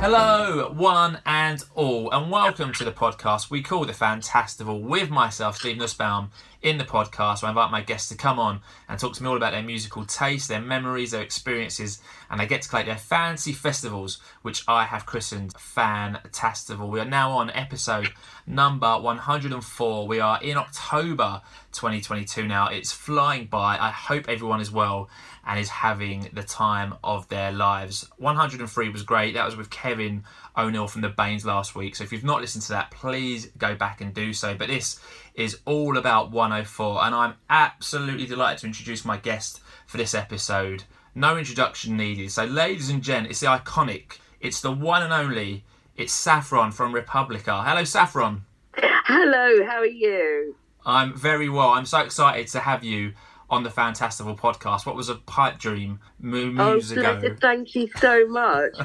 Hello, one and all, and welcome to the podcast we call the Fantastival with myself, Steve Nussbaum, in the podcast where I invite my guests to come on and talk to me all about their musical taste, their memories, their experiences, and they get to collate their fancy festivals, which I have christened Fantastival. We are now on episode number 104. We are in October 2022 now. It's flying by. I hope everyone is well and is having the time of their lives. 103 was great. That was with Kevin O'Neill from the Baines last week. So if you've not listened to that, please go back and do so. But this is all about 104, and I'm absolutely delighted to introduce my guest for this episode. No introduction needed. So ladies and gents, it's the iconic, it's the one and only, it's Saffron from Republica. Hello, Saffron. Hello, how are you? I'm very well. I'm so excited to have you on the Fantastival Podcast. What was a pipe dream moons ago. Thank you so much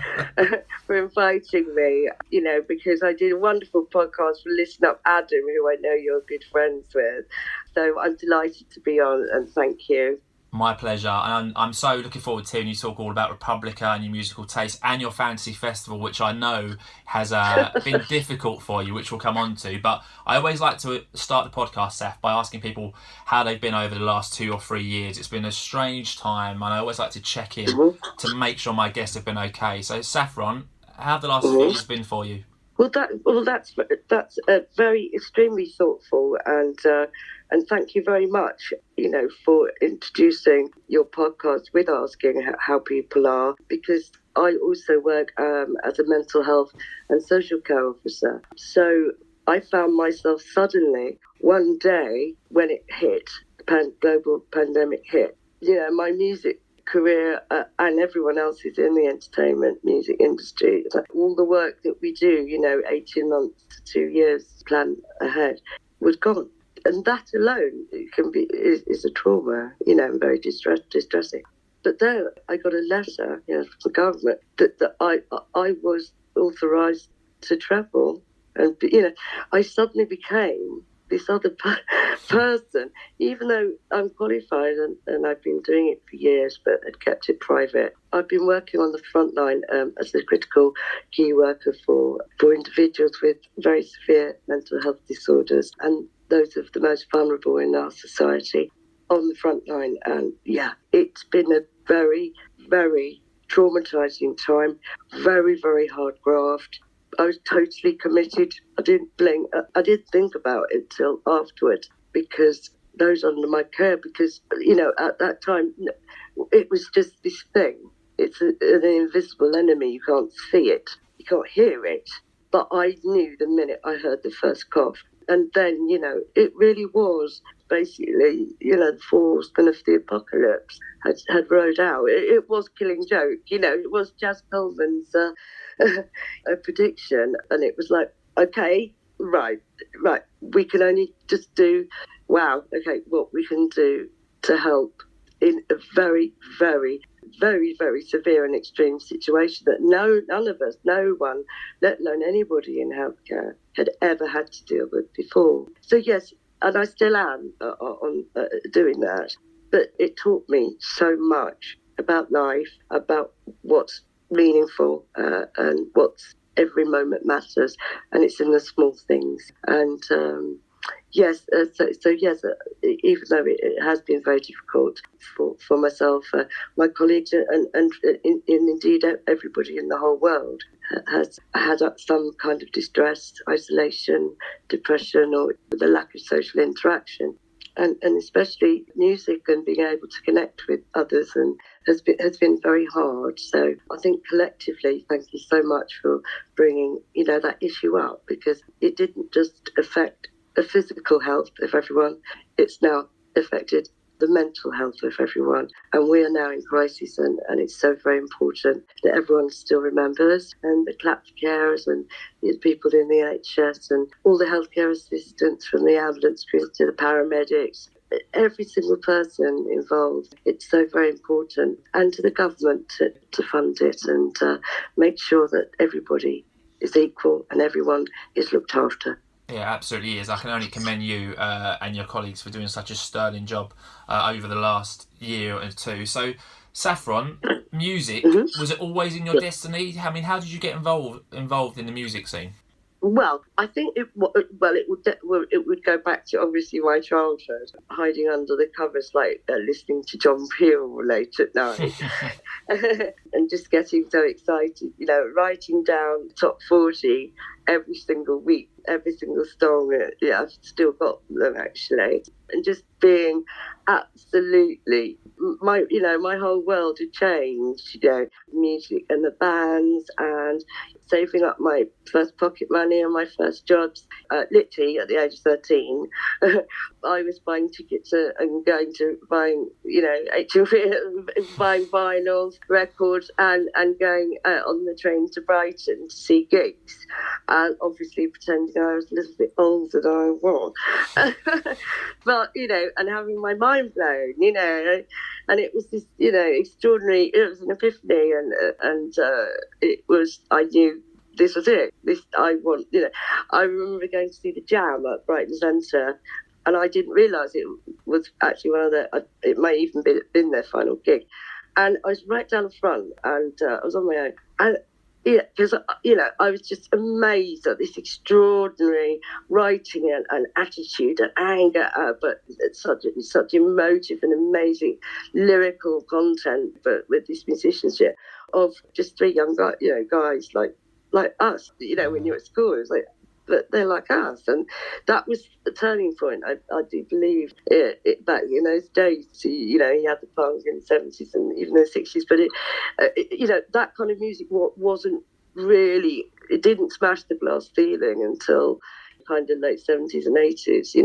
for inviting me, because I did a wonderful podcast for Listen Up Adam, who I know you're good friends with. So I'm delighted to be on, and thank you. My pleasure, and I'm so looking forward to hearing you talk all about Republica and your musical taste and your fantasy festival, which I know has been difficult for you, which we'll come on to. But I always like to start the podcast, Seth, by asking people how they've been over the last 2 or 3 years. It's been a strange time, and I always like to check in to make sure my guests have been okay. So, Saffron, how have the last few years been for you? That's very extremely thoughtful, and thank you very much, for introducing your podcast with asking how people are, because I also work as a mental health and social care officer. So I found myself suddenly one day when it hit, the global pandemic hit, my music career and everyone else who's in the entertainment music industry, all the work that we do, 18 months to 2 years plan ahead, was gone. And that alone is a trauma, very distressing. But then I got a letter from the government that I was authorised to travel. And, I suddenly became this other person, even though I'm qualified and I've been doing it for years, but had kept it private. I've been working on the front line as a critical key worker for individuals with very severe mental health disorders and those of the most vulnerable in our society on the front line. And it's been a very, very traumatising time, very, very hard graft. I was totally committed. I didn't blink. I didn't think about it till afterwards, because those under my care, because, at that time, it was just this thing. It's an invisible enemy. You can't see it. You can't hear it. But I knew the minute I heard the first cough. And then, it really was basically, the force-gun of the apocalypse had rode out. It was Killing Joke, it was Jazz Coleman's a prediction. And it was like, okay, right, we can only just do, what we can do to help in a very, very, very, very severe and extreme situation that none of us, no one, let alone anybody in healthcare, had ever had to deal with before. So yes, and I still am doing that, but it taught me so much about life, about what's meaningful and what's every moment matters, and it's in the small things. And yes, even though it has been very difficult for myself, my colleagues, and indeed everybody in the whole world has had some kind of distress, isolation, depression, or the lack of social interaction. And especially music and being able to connect with others and has been very hard. So I think collectively, thank you so much for bringing that issue up, because it didn't just affect the physical health of everyone, it's now affected the mental health of everyone. And we are now in crisis, and it's so very important that everyone still remembers, and the clap for carers and the people in the NHS and all the healthcare assistants, from the ambulance crews to the paramedics, every single person involved. It's so very important, and to the government to fund it and make sure that everybody is equal and everyone is looked after. Yeah, absolutely is. I can only commend you and your colleagues for doing such a sterling job over the last year or two. So, Saffron, music, was it always in your destiny? I mean, how did you get involved in the music scene? Well, I think it would go back to obviously my childhood, hiding under the covers, like listening to John Peel late at night, and just getting so excited. You know, writing down top 40 every single week, every single song. Yeah, I've still got them actually, and just being absolutely my whole world had changed. You know, music and the bands and saving up my first pocket money and my first jobs. Literally at the age of 13, I was buying tickets and going to buying, HMV, buying vinyls, records, and going on the train to Brighton to see gigs. And obviously pretending I was a little bit older than I was. But, and having my mind blown, and it was this, extraordinary, it was an epiphany, and it was, I knew this was it. I remember going to see the Jam at Brighton Centre, and I didn't realise it was actually it may even been their final gig. And I was right down the front, and I was on my own. And because I was just amazed at this extraordinary writing and attitude and anger, but it's such emotive and amazing lyrical content, but with this musicianship of just three young guys like us. When you're at school, it's like, but they're like us, and that was the turning point. I do believe it back in those days. He had the punk in the 70s and even the 60s, but that kind of music wasn't really. It didn't smash the glass ceiling until kind of late 70s and 80s.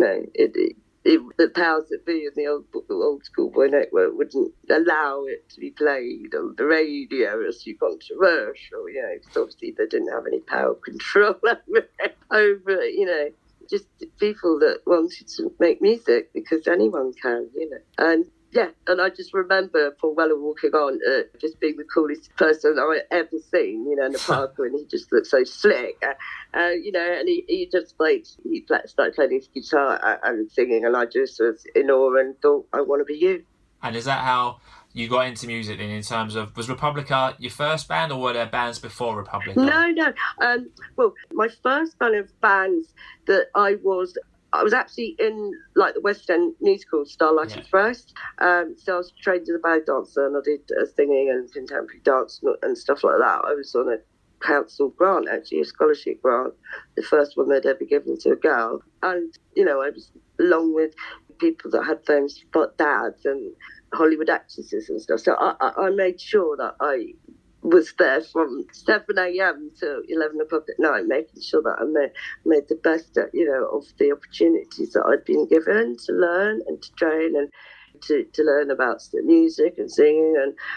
The powers that be in the old schoolboy network wouldn't allow it to be played on the radio as too controversial, because obviously they didn't have any power control over just people that wanted to make music, because anyone can, And and I just remember Paul Weller walking on, just being the coolest person I ever seen, in the park, and he just looked so slick, and he just he started playing his guitar and singing, and I just was in awe and thought, I want to be you. And is that how you got into music then, in terms of, was Republica your first band, or were there bands before Republica? No. Well, my first kind of bands that I was actually in the West End musical Starlight Express. So I was trained as a ballet dancer, and I did singing and contemporary dance and stuff like that. I was on a council grant, actually, a scholarship grant, the first one they'd ever given to a girl. And, I was along with people that had famous dads and Hollywood actresses and stuff. So I made sure that I was there from 7 a.m. to 11 o'clock at night, making sure that I made the best, of the opportunities that I'd been given to learn and to train and to learn about music and singing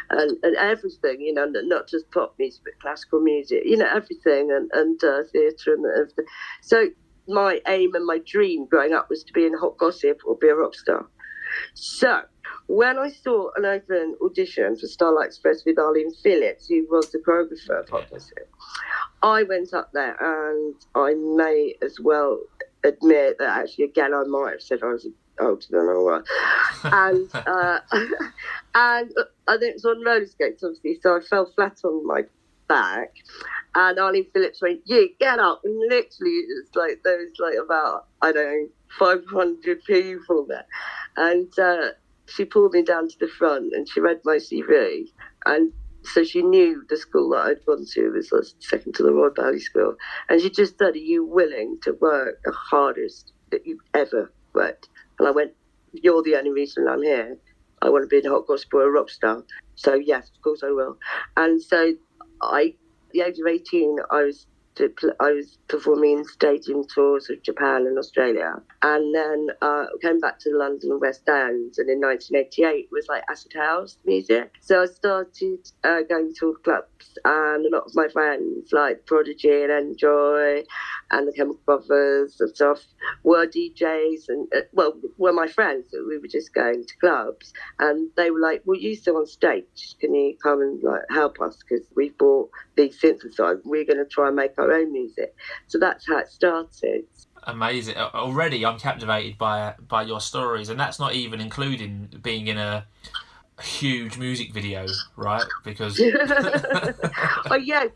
and everything, not just pop music, but classical music, everything, and theatre and everything. So my aim and my dream growing up was to be in hot gossip or be a rock star. So when I saw an open audition for Starlight Express with Arlene Phillips, who was the choreographer of Hot Gossip, I went up there, and I may as well admit that actually, again, I might have said I was older than I was. And and I think it was on roller skates, obviously, so I fell flat on my back. And Arlene Phillips went, "You get up!" And literally, it's like there was about 500 people there, and she pulled me down to the front and she read my CV, and so she knew the school that I'd gone to was second to the Royal Ballet School, and she just said, "Are you willing to work the hardest that you've ever worked?" And I went, "You're the only reason I'm here. I want to be in hot gospel or a rock star. So yes, of course I will." And so at the age of 18, I was performing in stadium tours of Japan and Australia, and then came back to the London West End, and in 1988 was acid house music. So I started going to all the clubs, and a lot of my friends like Prodigy and N-Joi and the Chemical Brothers and stuff were DJs, and were my friends. We were just going to clubs, and they were like, "Well, you're still on stage, can you come and help us, because we bought these synthesizers, we're going to try and make our own music." So that's how it started. Amazing. Already I'm captivated by your stories, and that's not even including being in a huge music video, right? Because Oh yes,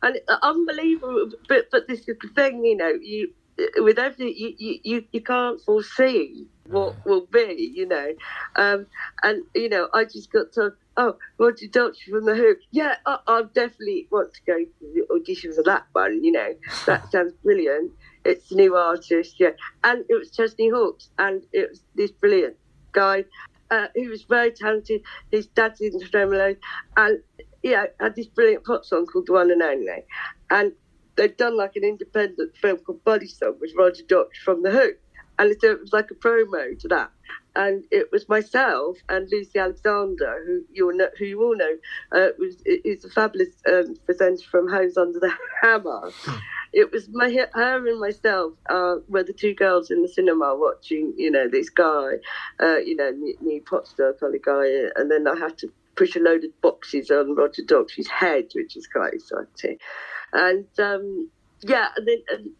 and unbelievable. But this is the thing, you with everything you can't foresee what will be, and I just got to. Oh, Roger Daltrey from The Who. Yeah, I definitely want to go to the audition for that one. That sounds brilliant. It's a new artist, yeah, and it was Chesney Hawkes, and it was this brilliant guy. He was very talented. His dad's in Tremolo, and had this brilliant pop song called The One and Only. And they'd done like an independent film called Body Song with Roger Daltrey from The Who. And so it was like a promo to that. And it was myself and Lucy Alexander, who you all know, is a fabulous presenter from Homes Under the Hammer. It was her and myself were the two girls in the cinema watching, this guy, new pop star kind of guy, and then I had to push a load of boxes on Roger Daltrey's head, which is quite exciting. And and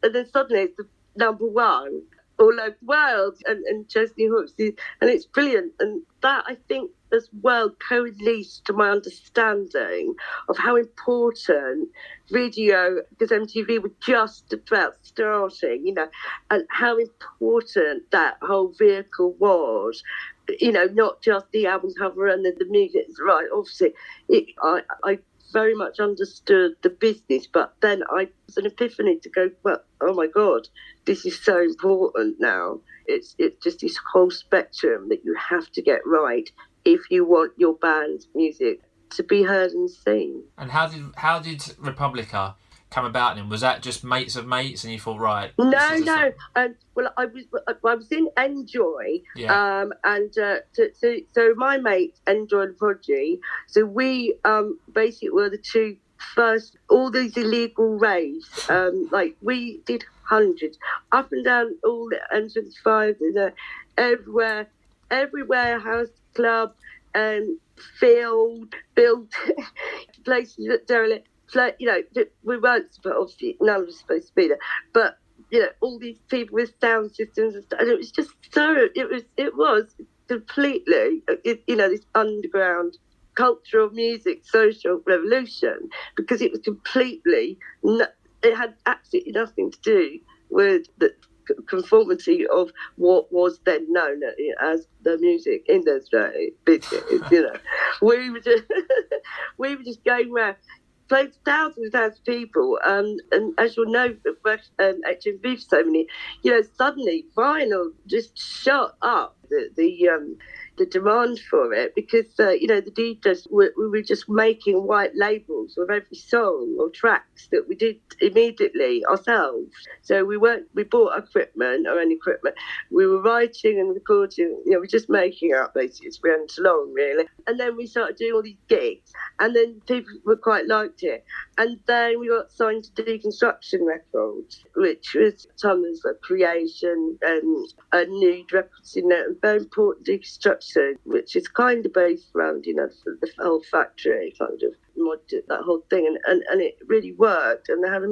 then suddenly it's the number one all over the world, and Chesney Hawkes, and it's brilliant. And that, I think, as well coalesced to my understanding of how important video, because MTV were just about starting, and how important that whole vehicle was, not just the album cover and the music, right? Obviously, I very much understood the business, but then I was an epiphany to go, well, oh my God, this is so important now. It's just this whole spectrum that you have to get right if you want your band's music to be heard and seen. And how did Republica come about then? Was that just mates of mates and you thought, right? No. Well, I was in N-Joi, and so my mates N-Joi and Prodigy, so we basically were the two first, all these illegal raves, like we did hundreds up and down all the M25, every warehouse, club, field, built places that derelict. So, we weren't, but obviously none of us supposed to be there. But, all these people with sound systems and stuff, and it was just so, it was completely, this underground cultural music, social revolution, because it was completely, it had absolutely nothing to do with the conformity of what was then known as the music industry business. We were just going around, played thousands and thousands of people, and as you'll know, HMV for so many, suddenly vinyl just shot up the demand for it, because the DJs we were just making white labels of every song or tracks that we did immediately ourselves. So we bought equipment, our own equipment. We were writing and recording. We're just making up basically as we went along, really. And then we started doing all these gigs, and then people were quite liked it. And then we got signed to Deconstruction Records, which was tons of creation and nude records in there, and very important Deconstruction, which is kind of based around, the whole factory kind of that whole thing, and it really worked. And they had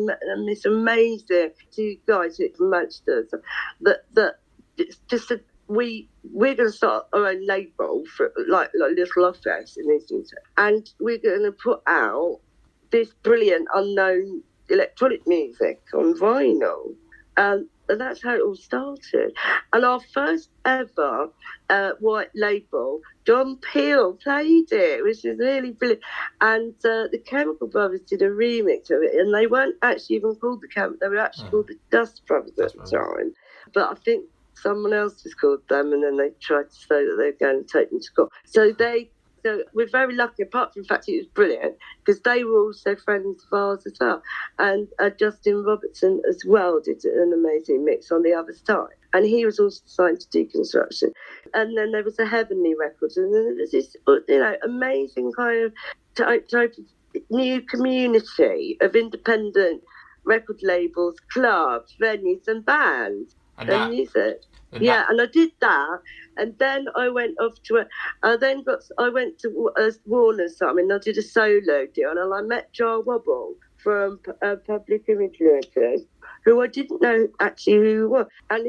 this amazing two guys from Manchester that it's just that we're going to start our own label for like little office in Islington, and we're going to put out this brilliant unknown electronic music on vinyl. And that's how it all started. And our first ever white label, John Peel played it, which is really brilliant. And the Chemical Brothers did a remix of it, and they weren't actually even called the Chemical, they were actually called the Dust Brothers at the time. But I think someone else was called them, and then they tried to say that they were going to take them to court. So we're very lucky, apart from the fact it was brilliant, because they were also friends of ours as well. And Justin Robertson as well did an amazing mix on the other side. And he was also signed to Deconstruction. And then there was a Heavenly Records, and then there was this, amazing kind of type of new community of independent record labels, clubs, venues and bands and music. And I did that, and then I went off to I went to Warner's and I did a solo deal, and I met Jar Wobble from Public Image Limited, who I didn't know actually who he was. And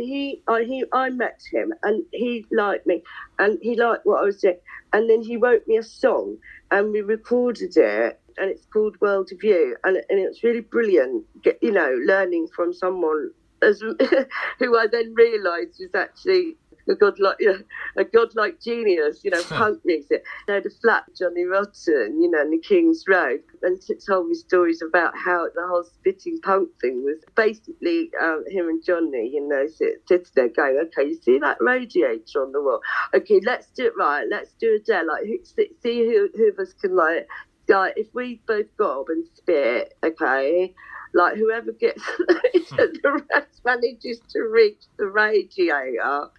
I met him, and he liked me, and he liked what I was doing. And then he wrote me a song, and we recorded it, and it's called World of You, and it was really brilliant, learning from someone who I then realised was actually a godlike genius, punk music. They had a flat Johnny Rotten, in the King's Road, and told me stories about how the whole spitting punk thing was basically him and Johnny, sitting there going, okay, you see that radiator on the wall? Okay, let's do it right. Let's do a dare. Like, see who of us can, like, if we both gob and spit, okay, like whoever gets the rest manages to reach the radiator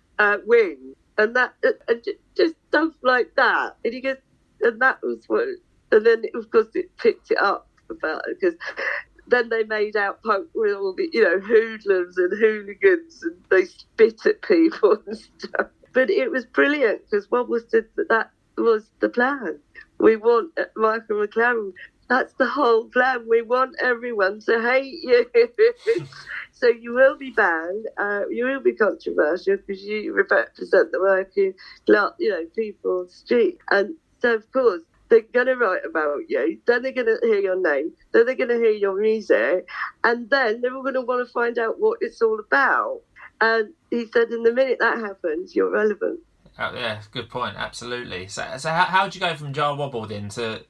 wins, and that and just stuff like that. And he goes, and that was what. And then of course it picked it up about it, because then they made out punk with all the hoodlums and hooligans, and they spit at people and stuff. But it was brilliant, because that was the plan. We want Michael McLaren. That's the whole plan. We want everyone to hate you. So you will be banned. You will be controversial, because you represent the working, people on the street. And so, of course, they're going to write about you. Then they're going to hear your name. Then they're going to hear your music. And then they're all going to want to find out what it's all about. And he said, in the minute that happens, you're relevant. Oh, yeah, good point. Absolutely. So how did you go from Jar Wobble then to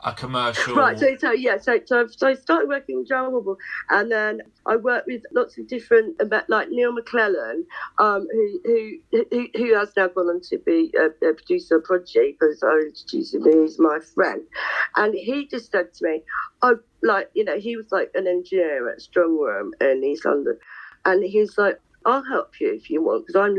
a commercial? Right. So I started working with Jar Wobble, and then I worked with lots of different, like Neil McClellan, who has now gone on to be a producer of Prodigy, because I introduced him. He's my friend, and he just said to me, he was like an engineer at Strongroom in East London, and he's like, I'll help you if you want, because I'm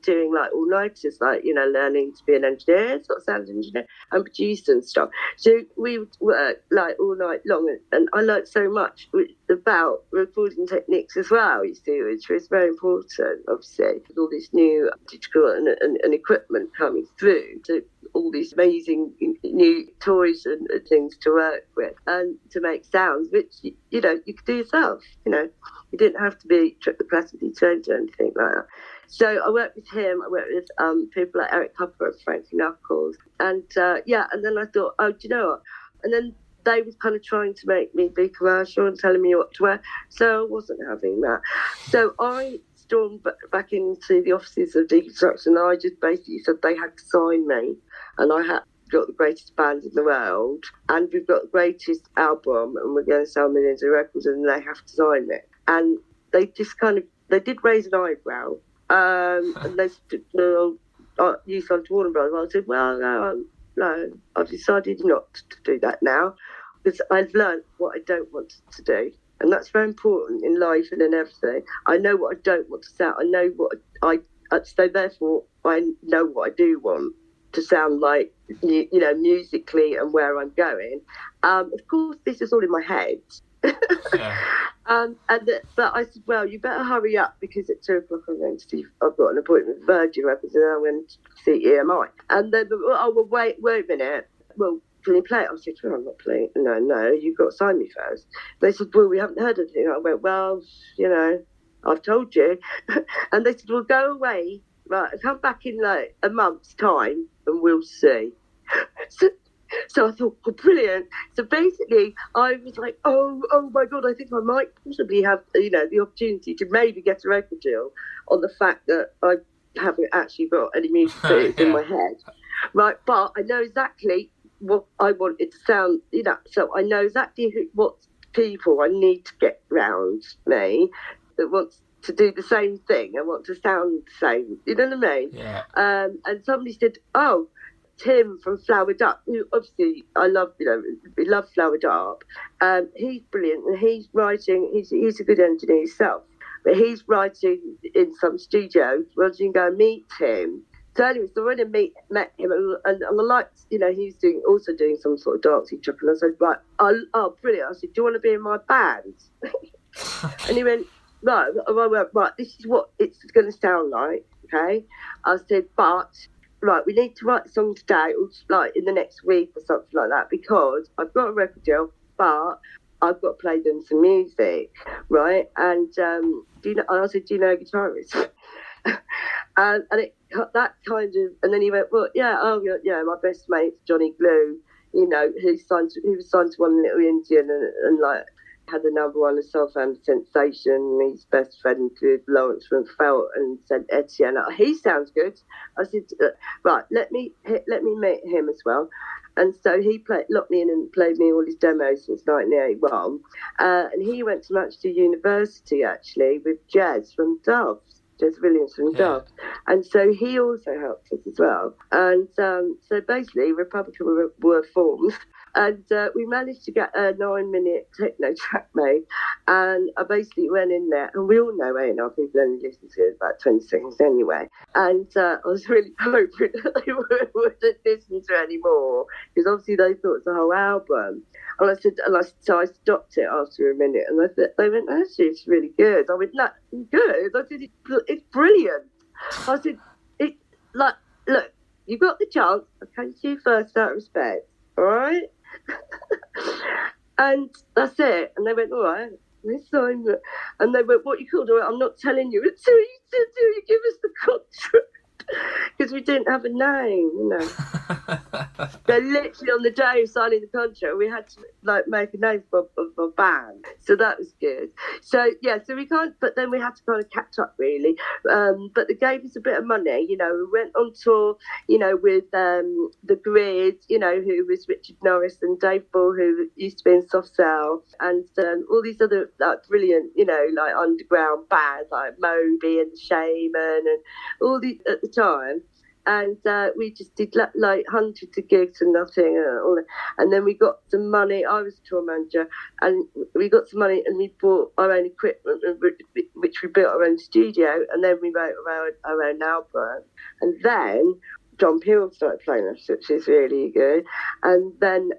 doing all-nighters, learning to be an engineer, sort of sound engineer, and produce and stuff. So we would work all night long, and I learned so much about recording techniques as well, you see, which was very important, obviously, with all this new digital and equipment coming through, to all these amazing new toys and things to work with and to make sounds, which you could do yourself. You didn't have to be classically trained or anything like that. So I worked with him. I worked with people like Eric Cupper and Frankie Knuckles, and and then I thought, oh, do you know what? And then they were kind of trying to make me be commercial and telling me what to wear, so I wasn't having that. So I stormed back into the offices of Deconstruction, and I just basically said they had to sign me, and I had got the greatest band in the world, and we've got the greatest album, and we're going to sell millions of records, and they have to sign it. And they just they did raise an eyebrow, and they said, you signed to Warner Brothers. I said, well, no, I've decided not to do that now, because I've learned what I don't want to do. And that's very important in life and in everything. I know what I don't want to sound. I know what so therefore I know what I do want to sound like, musically, and where I'm going. Of course, this is all in my head. Yeah. But I said, well, you better hurry up, because at 2:00 I'm going to see, I've got an appointment with Virgin Records, and I'm going to see EMI. And then, wait a minute. Well, can you play it? I said, well, I'm not playing it. No, you've got to sign me first. They said, well, we haven't heard anything. I went, well, I've told you. And they said, well, go away. Right, come back in a month's time, and we'll see. So I thought, well, brilliant. So basically, I was like, oh my God, I think I might possibly have, the opportunity to maybe get a record deal on the fact that I haven't actually got any music in my head. Right, but I know exactly what I want it to sound, so I know exactly what people I need to get round me that wants to do the same thing. I want to sound the same, you know what I mean? Yeah. And somebody said, oh, Tim from Flowered Up, who obviously I love, we love Flowered Up. He's brilliant, and he's writing, he's a good engineer himself, but he's writing in some studio. Well, you can go and meet him. So anyway, so when I met him, and I liked, he's also doing some sort of dancing truck, and I said, right, oh, brilliant. I said, do you want to be in my band? And he went, right, this is what it's going to sound like, okay? I said, but, right, we need to write a song today, or in the next week or something like that, because I've got a record deal, but I've got to play them some music, right? And I said, do you know a guitarist? And it that kind of, and then he went, well, yeah, my best mate's Johnny Glue, you know, he was signed to One Little Indian and like had the #1 of Southampton Sensation. His best friend included Lawrence from Felt and said Etienne. He sounds good. I said, right, let me meet him as well. And so he locked me in and played me all his demos since 1981. And he went to Manchester University, actually, with Jez from Doves. Jez Williams from Doves. And so he also helped us as well. And so basically, Republica were formed. And we managed to get a 9-minute techno track made. And I basically went in there, and we all know A&R people only listen to about 20 seconds anyway. And I was really hoping that they wouldn't listen to it anymore, because obviously they thought it was a whole album. And I said, so I stopped it after a minute, and they went, actually, it's really good. I went, no, good. I said, it's brilliant. I said, look, you got the chance. I came to you first out of respect, all right? And that's it. And they went, all right, let's sign it. And they went, what you called? I'm not telling you until you give us the contract. Because we didn't have a name, you know. So literally on the day of signing the contract, we had to like make a name of a band. So that was good. So yeah, so we can't. But then we had to kind of catch up, really. But they gave us a bit of money, you know. We went on tour, you know, with the Grid, you know, who was Richard Norris and Dave Ball, who used to be in Soft Cell, and all these other like brilliant, you know, like underground bands like Moby and Shaman and all the at the time. And we just did like hundreds of gigs and nothing, and then we got some money. I was a tour manager, and we got some money, and we bought our own equipment, which we built our own studio, and then we wrote our own album. And then John Peel started playing us, which is really good. And then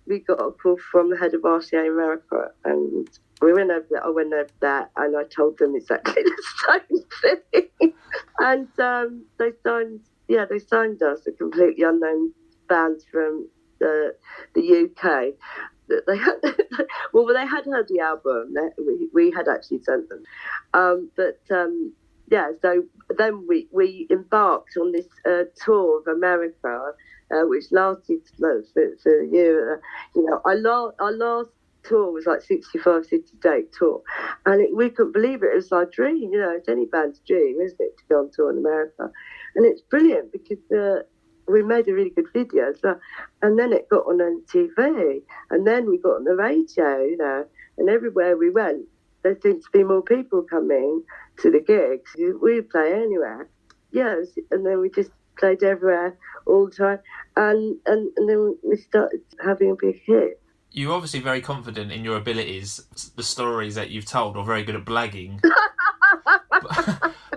we got a call from the head of RCA America, and we went over there. I went over there, and I told them exactly the same thing. And they signed us, a completely unknown band from the UK. They had heard the album. We had actually sent them, so then we embarked on this tour of America, which lasted for a year. You know, our last tour was like 65 city date tour, and we couldn't believe it. It was our dream, you know. It's any band's dream, isn't it, to go on tour in America? And it's brilliant because we made a really good video, and then it got on TV, and then we got on the radio, you know, and everywhere we went, there seemed to be more people coming to the gigs. We'd play anywhere, and then we just played everywhere all the time, and then we started having a big hit. You're obviously very confident in your abilities. The stories that you've told are very good at blagging.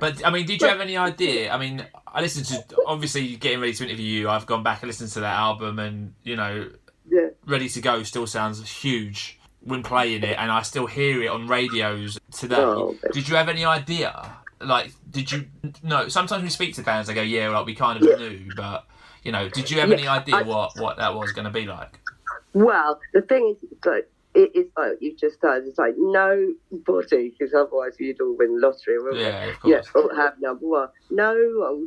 but I mean, did you have any idea? I mean, I listened to, obviously getting ready to interview you, I've gone back and listened to that album, and, you know, Ready to Go still sounds huge when playing it, and I still hear it on radios today. Did you have any idea? Like, did you know? Sometimes we speak to bands, they go, yeah, like we kind of knew, but, you know, did you have any idea what that was going to be like? Well, the thing is, it's like you just said, it's like nobody, because otherwise you'd all win the lottery, wouldn't of course. Or have #1. No one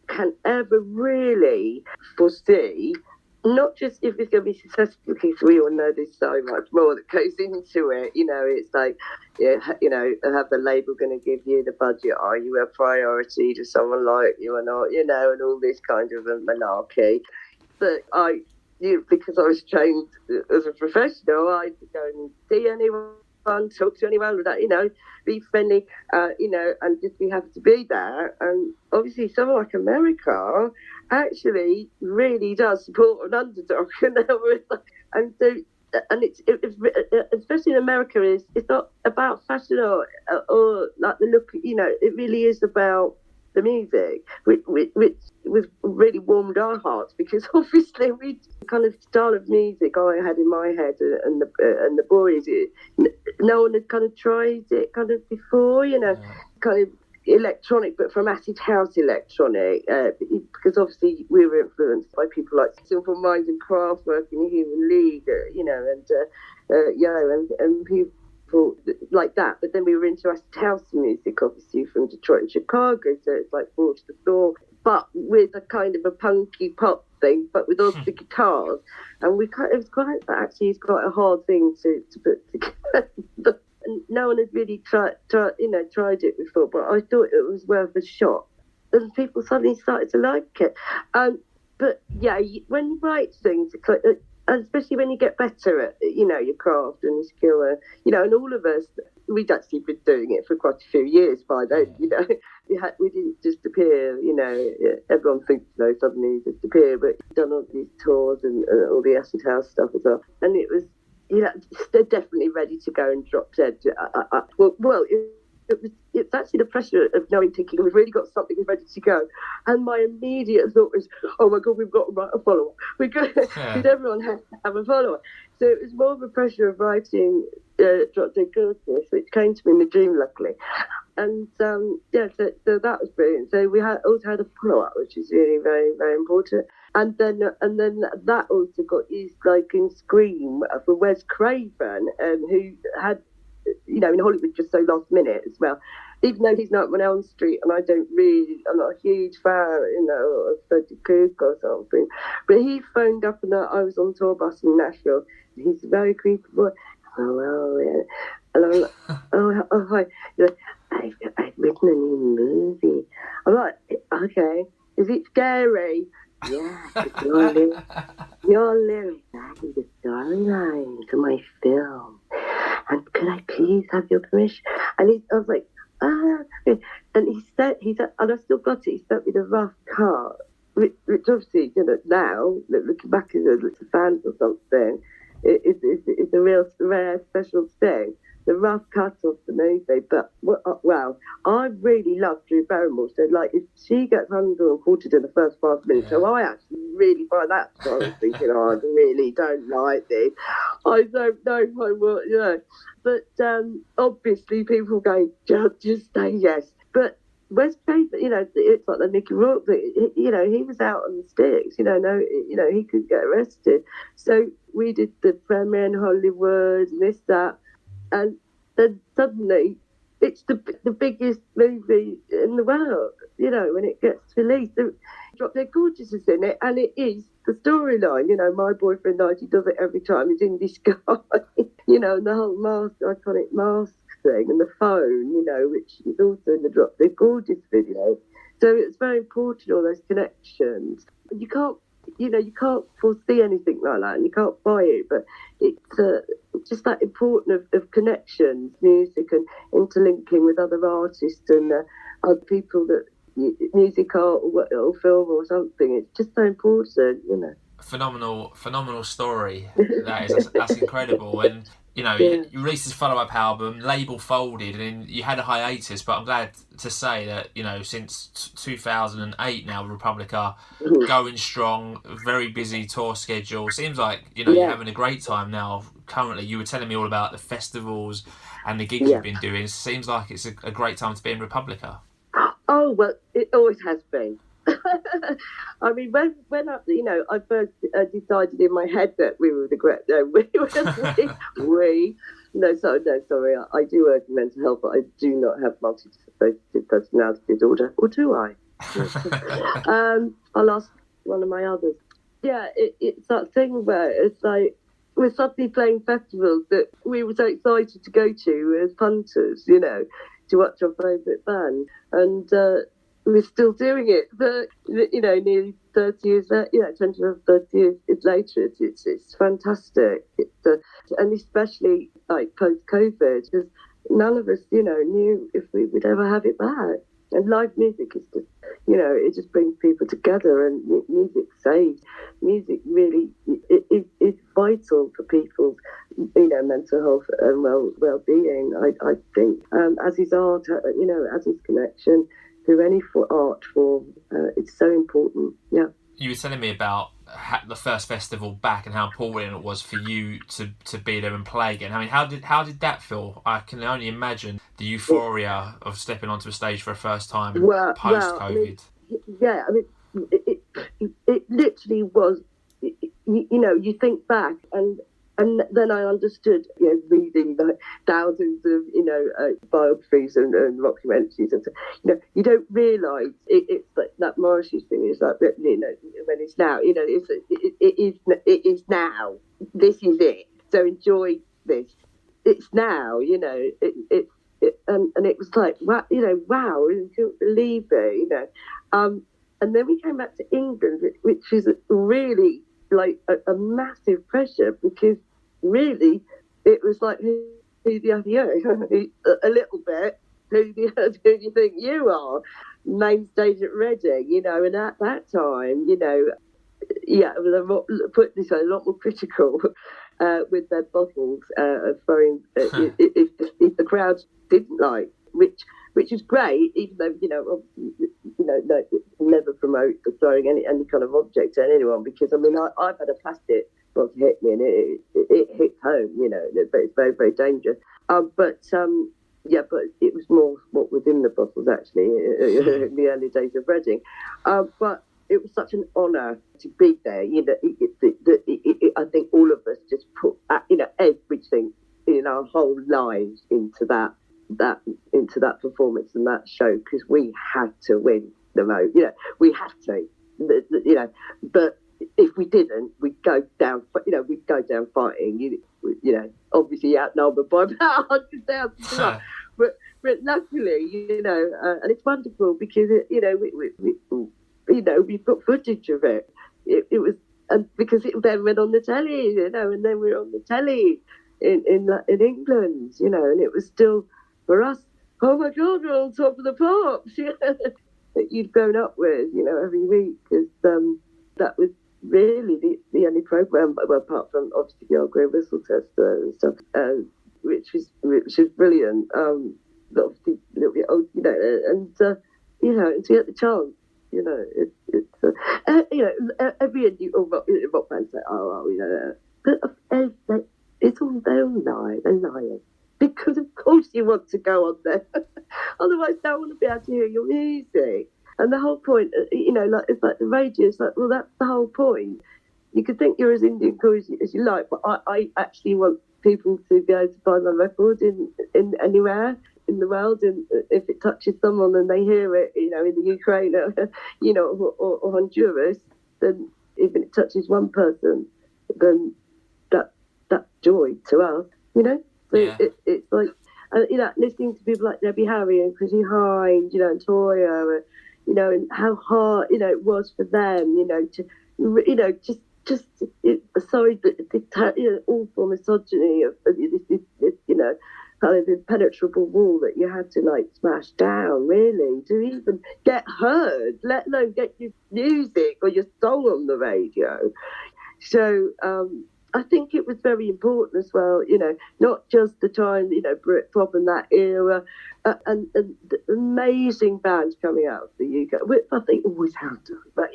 can ever really foresee, not just if it's going to be successful, because we all know there's so much more that goes into it. You know, it's like, you know, have the label going to give you the budget? Are you a priority to someone like you or not? You know, and all this kind of a malarkey. But because I was trained as a professional, I could go and see anyone, talk to anyone, without, you know, be friendly, you know, and just be happy to be there. And obviously, someone like America actually really does support an underdog, and so, and it's especially in America, it's not about fashion or like the look, you know. It really is about the music, which was really warmed our hearts, because obviously we kind of style of music I had in my head, and the boys, no one had kind of tried it kind of before, you know, kind of electronic, but from acid house electronic, because obviously we were influenced by people like Simple Minds and Kraftwerk and Human League, you know, and people like that. But then we were into acid house music, obviously, from Detroit and Chicago, so it's like Four to the Floor, but with a kind of a punky pop thing, but with all the guitars. And it's quite a hard thing to put together. And no one had really tried it before, but I thought it was worth a shot. And people suddenly started to like it. But yeah, when you write things, it's like, and especially when you get better at, your craft and your skill, and all of us, we'd actually been doing it for quite a few years by then, we didn't just appear, everyone thinks, suddenly just appear, but we've done all these tours and all the acid house stuff as well. And it was, they're definitely ready to go and drop dead. It's actually the pressure of thinking we've really got something ready to go, and my immediate thought was, oh my god, we've got to write a follow-up because everyone has to have a follow-up. So it was more of a pressure of writing Drop Dead Gorgeous, which came to me in a dream, luckily. And so that was brilliant. So we also had a follow-up, which is really very, very important. And then that also got used, like in Scream, for Wes Craven, who had, in Hollywood, just so last minute as well. Even though he's not on Elm Street, and I'm not a huge fan, of Freddy Krueger or something. But he phoned up, and I was on tour bus in Nashville. He's a very creepy boy. Hello, yeah. And I'm like, oh hi. He's like, I've written a new movie. I'm like, okay, is it scary? Yeah, your lyrics adding the storyline to my film. And could I please have your permission? And I was like, and he said, and I still got it. He sent me the rough cut, which obviously, now looking back as a fan or something, it's a real rare special thing. The rough cut of the movie, but I really love Drew Barrymore. So, like, if she gets quartered in the first 5 minutes, so I actually really find that. So I was thinking, I really don't like this. I don't know if I will, But obviously, people go, just say yes. But Wes Craven, it's like the Mickey Rourke, but he was out on the sticks. He could get arrested. So we did the premiere in Hollywood, and this, that. And then suddenly, it's the biggest movie in the world, when it gets released. Drop Dead Gorgeous is in it, and it is the storyline. My boyfriend knows he does it every time he's in disguise. And the whole iconic mask thing, and the phone, which is also in the Drop Dead Gorgeous video. So it's very important, all those connections. You can't foresee anything like that, and you can't buy it, but it's just that important of connections, music, and interlinking with other artists and other people that music, art, or film or something. It's just so important, Phenomenal story. That's incredible. And you released this follow-up album, label folded, and you had a hiatus. But I'm glad to say that since 2008 now, Republica going strong, very busy tour schedule. Seems like you're having a great time now. Currently, you were telling me all about the festivals and the gigs you've been doing. It seems like it's a great time to be in Republica. Oh well, it always has been. I mean, when I first decided in my head that we were the great. No, we. No, sorry. I do work in mental health, but I do not have multi-dissociative personality disorder, or do I? I'll ask one of my others. Yeah, it's that thing where it's like we're suddenly playing festivals that we were so excited to go to as punters, to watch our favourite band, and we're still doing it. But nearly 30 years later, 20 or 30 years later, it's fantastic. And especially like post-COVID, because none of us, knew if we would ever have it back. And live music is just, it just brings people together, and music saves. Music really is vital for people's, mental health and well-being, I think. As is art, as is connection to any art form, it's so important, yeah. You were telling me about the first festival back and how important it was for you to be there and play again. I mean, how did that feel? I can only imagine the euphoria of stepping onto a stage for the first time post-COVID. It literally was. You think back, and And then I understood, reading like thousands of, biographies and documentaries, and so, you don't realise it's like that Morrissey thing is like, when it's now, it is now. This is it. So enjoy this. It's now, and it was like, wow, wow, I couldn't believe it, and then we came back to England, which is really like a massive pressure, because really it was like, who the other you? A little bit, who do you think you are? Main stage at Reading, and at that time, put this way, a lot more critical with their bottles of throwing if the crowd didn't like, which is great, even though never promote throwing any kind of object at anyone, because I've had a plastic bottle hit me and it hits home, but it's very, very dangerous. But it was more what was in the bottles actually in the early days of Reading. But it was such an honour to be there. I think all of us just put everything in our whole lives into that performance and that show, because we had to win the vote. We had to. But if we didn't, we'd go down. We'd go down fighting. Obviously outnumbered by about 100,000. But luckily, and it's wonderful because we've got footage of it. It was, and because it then went on the telly, and then we were on the telly in England, and it was still for us. Oh my God, we're on top of the pops, that you'd grown up with, every week, because that was really the only program, well, apart from obviously the old grey whistle tester and stuff, which is brilliant. But obviously a little bit old, and to get the chance. Every indie or rock band say, but it's all they're lying. Because of course you want to go on there, otherwise no one will be able to hear your music. And the whole point, it's like the radio. It's like, well, that's the whole point. You could think you're as Indian cool as you like, but I actually want people to be able to buy my record in anywhere in the world, and if it touches someone and they hear it, in the Ukraine, or Honduras, then even if it touches one person, then that's joy to us, So yeah. it's like, listening to people like Debbie Harry and Chrissy Hynde, and Toya, and how hard, it was for them, sorry, but the awful misogyny of this, kind of impenetrable wall that you had to like smash down, really, to even get heard, let alone get your music or your song on the radio. So I think it was very important as well, not just the time, Britpop and that era, and the amazing bands coming out of the UK, which I think always have done, but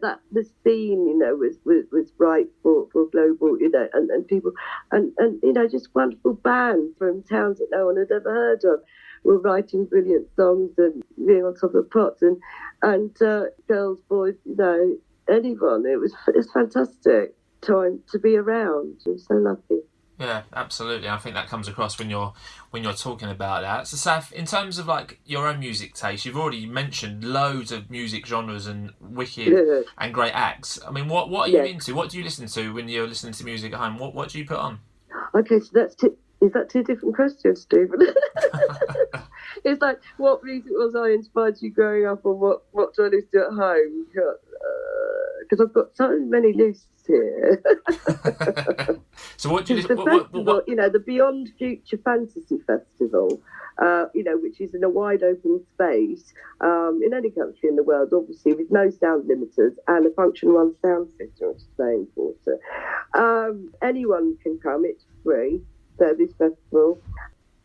that the scene, was right for global, and people, and just wonderful bands from towns that no one had ever heard of were writing brilliant songs and being on top of the pots, and girls, boys, anyone. It's fantastic time to be around. I'm so lucky. Yeah, absolutely. I think that comes across when you're talking about that. So, Saf, in terms of like your own music taste, you've already mentioned loads of music genres and wicked and great acts. I mean, what are you into? What do you listen to when you're listening to music at home? What do you put on? Okay, so is that two different questions, Stephen? It's like, what music was I inspired you growing up, or what do I listen to at home? Because I've got so many lists here. So what do you listen? The festival, the Beyond Future Fantasy Festival, which is in a wide open space in any country in the world, obviously, with no sound limiters and a Function 1 sound system, which is very important. Anyone can come, it's free, so this festival.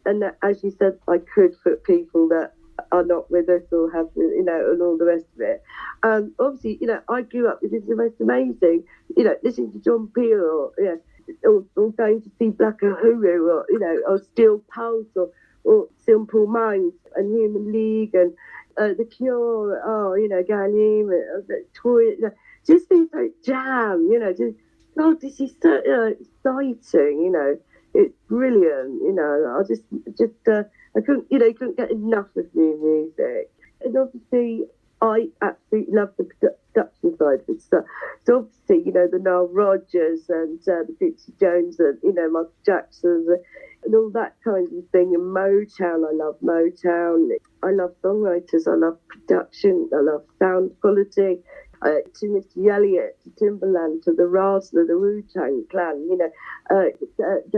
And as you said, I could for people that are not with us or have, and all the rest of it. Obviously, I grew up with the most amazing, listening to John Peel, or going to see Black Uhuru, or Steel Pulse, or Simple Minds and Human League, and The Cure, Gary Newman, Toy, just things like Jam, just oh, this is so exciting, it's brilliant, I couldn't get enough of new music. And obviously, I absolutely love the production side of it. So obviously, the Nile Rodgers and the Dixie Jones and, Michael Jackson and all that kind of thing. And Motown, I love Motown. I love songwriters, I love production, I love sound quality. To Missy Elliott, to Timbaland, to the Razzler, the Wu-Tang Clan,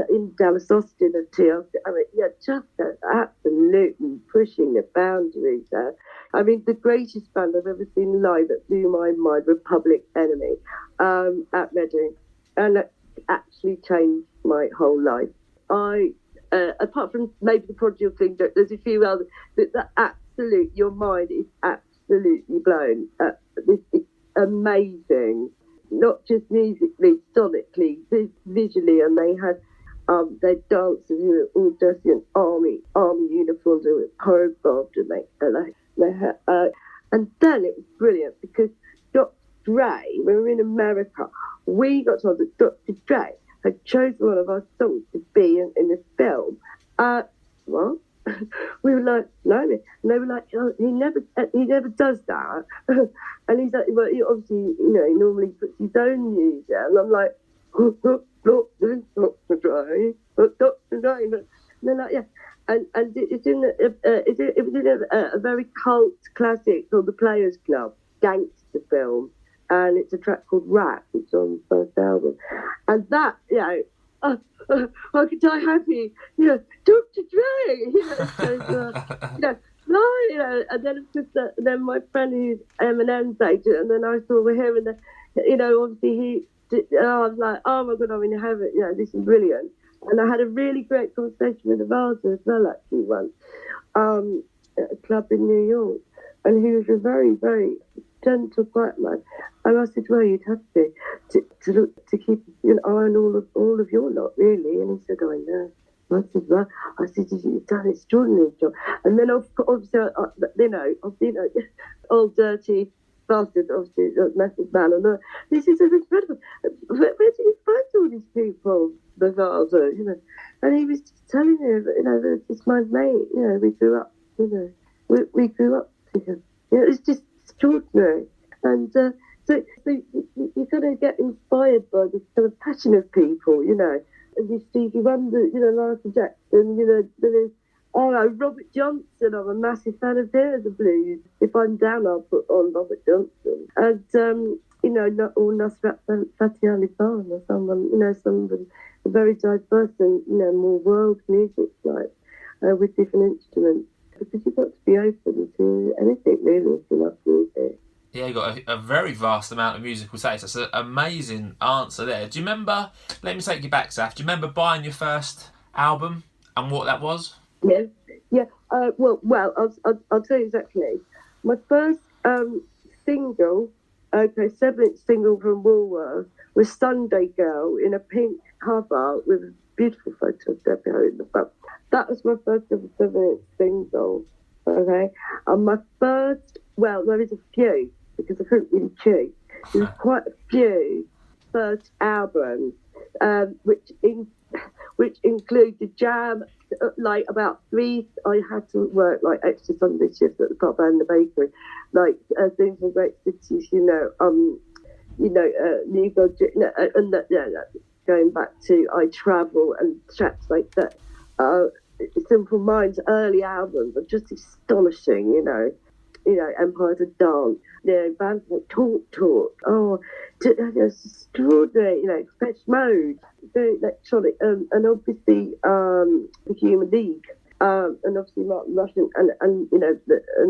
in Dallas Austin and TLC. I mean, just absolutely pushing the boundaries there. I mean, the greatest band I've ever seen live that blew my mind, Republic Enemy, at Reading. And that actually changed my whole life. Apart from maybe the Prodigy thing, there's a few others, your mind is absolutely blown. It's amazing, not just musically, sonically, visually, and they had their dancers who were all dressed in army uniforms who were choreographed, and then it was brilliant because Dr. Dre, when we were in America, we got told that Dr. Dre had chosen one of our songs to be in this film. What? We were like, no, and they were like, oh, he never does that. And he's like, well, he obviously, he normally puts his own music, and I'm like, Dr. Dre. And they're like, yeah, and it was in a very cult classic called The Players Club gangster film, and it's a track called Rat, which is on the first album, and that, I could die happy, Dr. Dre, and then it's just then my friend who's Eminem's agent, and then I saw him, and then, obviously I was like, oh my God, I'm in heaven, this is brilliant. And I had a really great conversation with the Vaza as well, actually, once, at a club in New York, and he was a very, very gentle, quiet man. And I said, well, you'd have to keep an eye on all of your lot, really. And he said, oh, I know. I said, well, you've done an extraordinary job. And then, obviously, old dirty bastard, obviously, method man. And this is incredible. Where did you find all these people, the Vaza, And he was just telling me, that it's my mate, we grew up, we grew up together. It's just extraordinary. And so you kind of get inspired by this kind of passion of people, And you Stevie Wonder, Michael Jackson, there is, Robert Johnson. I'm a massive fan of his, the blues. If I'm down, I'll put on Robert Johnson. And, not all Nusrat Fatih Ali Khan or someone, somebody very diverse and, more world music, like, with different instruments. Because you've got to be open to anything, really, if you love music. Yeah, you got a very vast amount of musical taste. That's an amazing answer there. Do you remember, let me take you back, Saf, do you remember buying your first album and what that was? Yeah. Well, I'll tell you exactly. My first single, 7-inch single from Woolworth, was Sunday Girl in a pink cover with a beautiful photo of Debbie in the front. That was my first ever 7-inch single, okay? And my first, well, there is a few, because I couldn't really choose. There was quite a few first albums, which include the Jam, like about 3. I had to work like extra Sunday shifts at the pub and the bakery, like things from great cities, New God, and going back to I Travel and tracks like that. Simple Minds' early albums are just astonishing, Empire to Dance, bands like Talk, it's extraordinary, Fetch Mode, very electronic, and obviously the Human League, and obviously Martin Rushing, and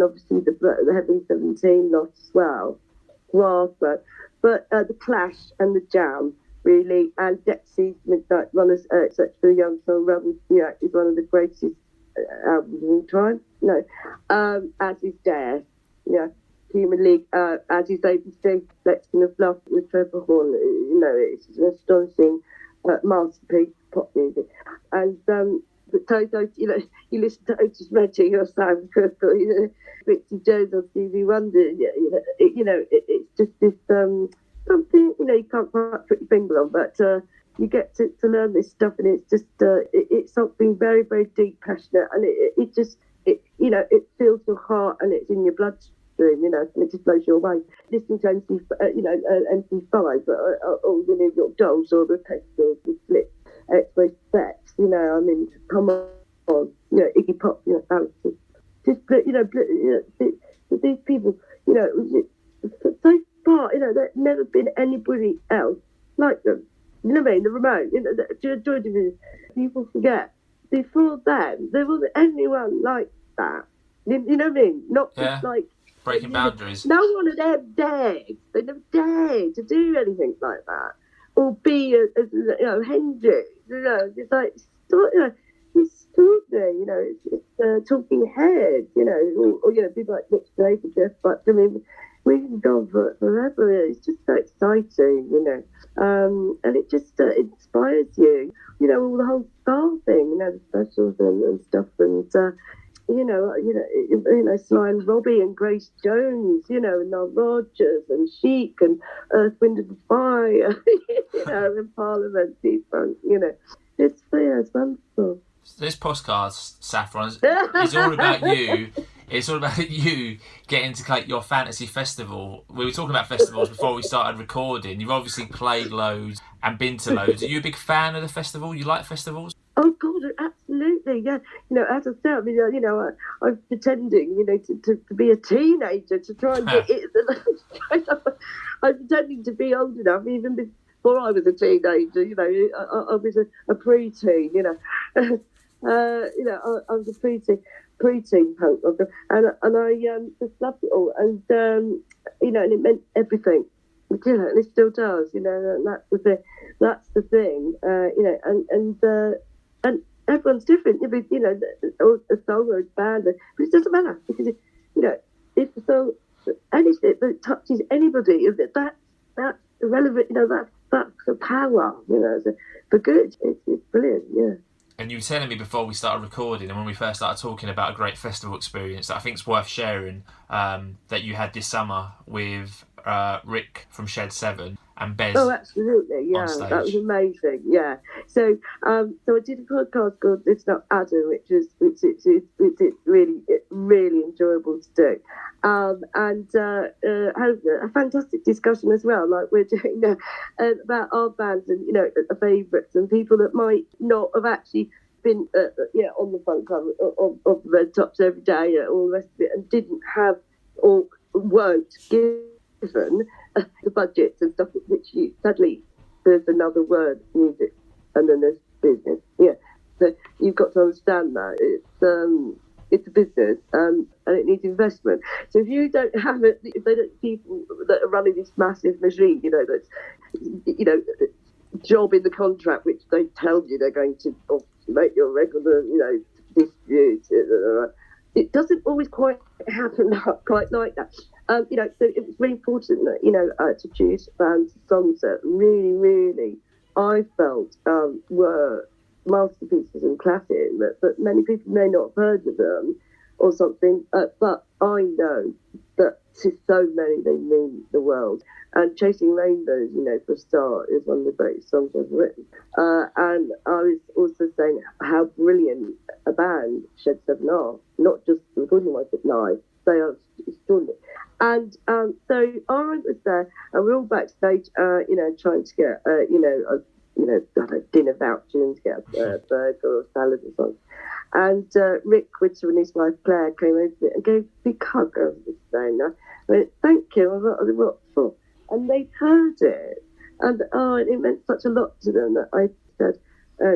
obviously the Heaven 17 lot as well, but the Clash and the Jam, really, and Dexy's Midnight Runners, Search for the Young Soul Rebels, is one of the greatest albums of all time. As is Dare, Human League, as is ABC, Lexington of Love with Trevor Horn, it's an astonishing masterpiece of pop music. And but Toto, you listen to Otis Redding or Sam Cooke or Richie Jones or Stevie Wonder, it's just this something, you can't quite put your finger on, but you get to learn this stuff, and it's just it's something very, very deep, passionate, and it just it fills your heart, and it's in your bloodstream, and it just blows you away. Listening to MC5, or the New York Dolls, or the Pistols, the Slits, X-Ray Specs, I mean, come on, Iggy Pop, Alice, just these people, so far, there's never been anybody else like them. You know what I mean? The Ramones, Joy Division. People forget. Before them, there wasn't anyone like that. You know what I mean? Not just like breaking boundaries. No one of them dared. They never dared to do anything like that, or be as Hendrix. It's like extraordinary. It's Talking Heads. Or people like Nick Drake and Jeff. But I mean, we can go on forever. It's just so exciting, and it just inspires you. All the whole Star thing, the specials and stuff, and Sly and Robbie and Grace Jones, and Nile Rodgers and Chic and Earth, Wind and Fire, and Parliament, P-Funk, it's wonderful. This podcast, Saffron, is all about you. It's all about you getting to your fantasy festival. We were talking about festivals before we started recording. You've obviously played loads and been to loads. Are you a big fan of the festival? You like festivals? Oh God, absolutely, yeah. As I said, I mean, I'm pretending, to be a teenager to try and get it. I'm pretending to be old enough, even before I was a teenager. I was a pre-teen. I was a pre-teen punk rocker, and I just loved it all, and and it meant everything. And it still does. And that's the thing. That's the thing. And everyone's different. A song or a band, but it doesn't matter, because if the song, anything that touches anybody, that's irrelevant. That's the power. For good. It's brilliant. Yeah. And you were telling me before we started recording, and when we first started talking about a great festival experience that I think is worth sharing, that you had this summer with Rick from Shed 7 and Bez. Oh, absolutely, yeah, that was amazing, yeah. So I did a podcast called It's Not Adam, which is really enjoyable to do, and had a fantastic discussion as well, like we're doing now, about our bands and favourites, and people that might not have actually been on the front cover of the Red Tops every day, all the rest of it, and didn't have or weren't given the budgets and stuff, which sadly there's another word, music, and then there's business. Yeah, so you've got to understand that it's a business, and it needs investment. So if you don't have it, if they don't, people that are running this massive machine, that's job in the contract, which they tell you they're going to make your regular, distribute. It doesn't always quite happen quite like that. So it was really important that, to choose bands, songs that really, really, I felt were masterpieces and classics, but many people may not have heard of them or something, but I know that to so many they mean the world. And Chasing Rainbows, for a start, is one of the greatest songs I've written. And I was also saying how brilliant a band Shed 7 are, not just recording wise, but live. They are extraordinary. And so I was there, and we're all backstage, trying to get, a dinner voucher and to get a burger or salad or something. And Rick Whitter and his wife Claire came over and gave a big hug over this day. I went, thank you. I thought, what for? And they heard it, and it meant such a lot to them that I said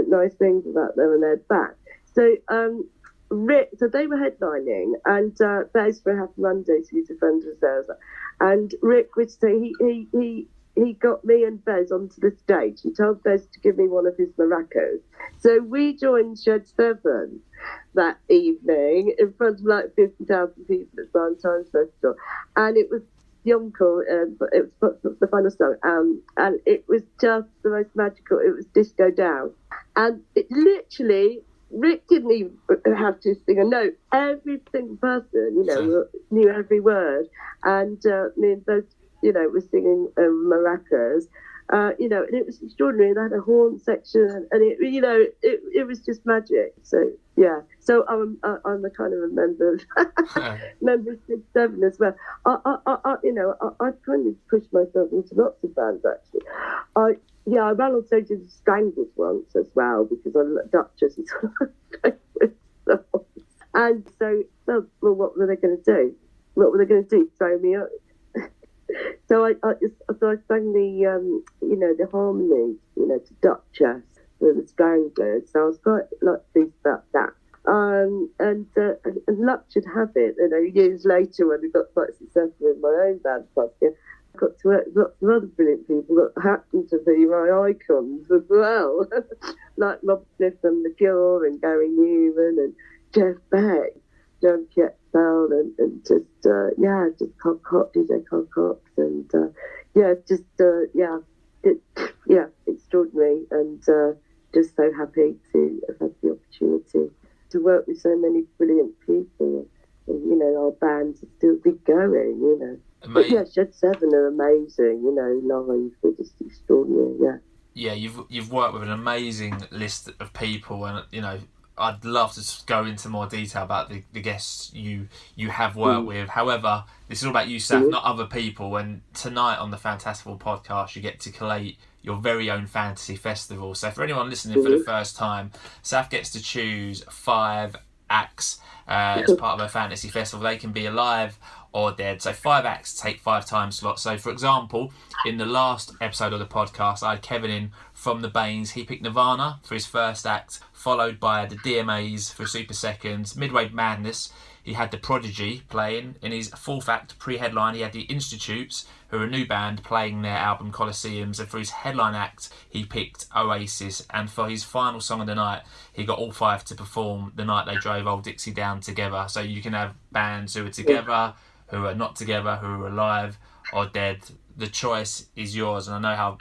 nice things about them, and they're back. So Rick, so they were headlining, and Bez for Happy Mondays, who's a friend of theirs, and Rick would say he got me and Bez onto the stage. He told Bez to give me one of his maracas. So we joined Shed 7 that evening in front of like 50,000 people at Valentine's Festival, and it was Yonko, it was the final song, and it was just the most magical. It was Disco Down, and it literally, Rick didn't even have to sing a note. Every single person, knew every word, and me and Bez were singing maracas. And it was extraordinary. They had a horn section, and it was just magic. So yeah, so I'm a kind of a member of 6-7 as well. I kind of pushed myself into lots of bands actually. I ran on stage with the Stranglers once as well because I Duchess is one of my favourite songs. And so, well, what were they going to do? Throw me up? So I sang the harmony, to Duchess for the Stranglers. So I was quite pleased about that. And luck should have it, years later when I got quite successful in my own band, I got to work with lots of other brilliant people that happened to be my icons as well, like Rob Smith and The Cure and Gary Newman and Jeff Beck, John Pietzel and just Carl Cox, DJ Carl Cox, and extraordinary, and just so happy to have had the opportunity to work with so many brilliant people, and our bands are still be going, But yeah, Shed 7 are amazing, live, they're just extraordinary, Yeah, you've worked with an amazing list of people, and I'd love to go into more detail about the guests you have worked with. However, this is all about you, Saf, not other people. And tonight on the Fantastival Podcast, you get to collate your very own fantasy festival. So for anyone listening for the first time, Saf gets to choose 5 acts as part of a fantasy festival. They can be alive or dead. So 5 acts take 5 time slots. So for example, in the last episode of the podcast, I had Kevin in from the Banes. He picked Nirvana for his first act, followed by the DMAs for Super Seconds. Midway Madness, he had the Prodigy playing. In his 4th act, pre-headline, he had the Institutes, who are a new band playing their album Colosseums. And for his headline act, he picked Oasis. And for his final song of the night, he got all 5 to perform the night they drove Old Dixie down together. So you can have bands who are together, who are not together, who are alive or dead. The choice is yours, and I know how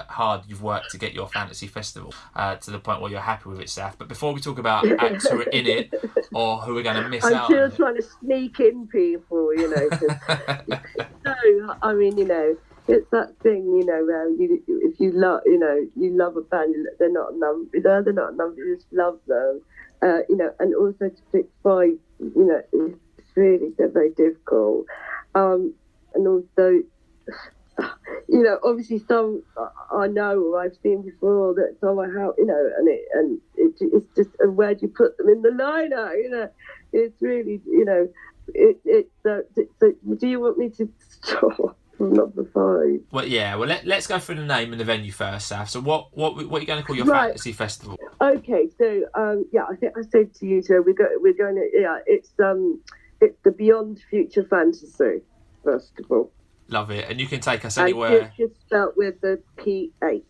hard you've worked to get your fantasy festival to the point where you're happy with it, Saf. But before we talk about acts who are in it or who are going to miss out, I'm still trying to sneak in people, So I mean, it's that thing, where if you love, you love a band, they're not a number, you just love them, and also to pick 5, it's really very difficult, and also. Obviously some I know or I've seen before that some I have, it's just where do you put them in the lineup? It's really, so do you want me to start from number 5? Well, yeah. Well, let's go through the name and the venue first, Saf. So what are you going to call your fantasy festival? Okay, so I think I said to you, so we're going to it's the Beyond Future Fantasy Festival. Love it, and you can take us anywhere. And just spelled with the PHUTURE,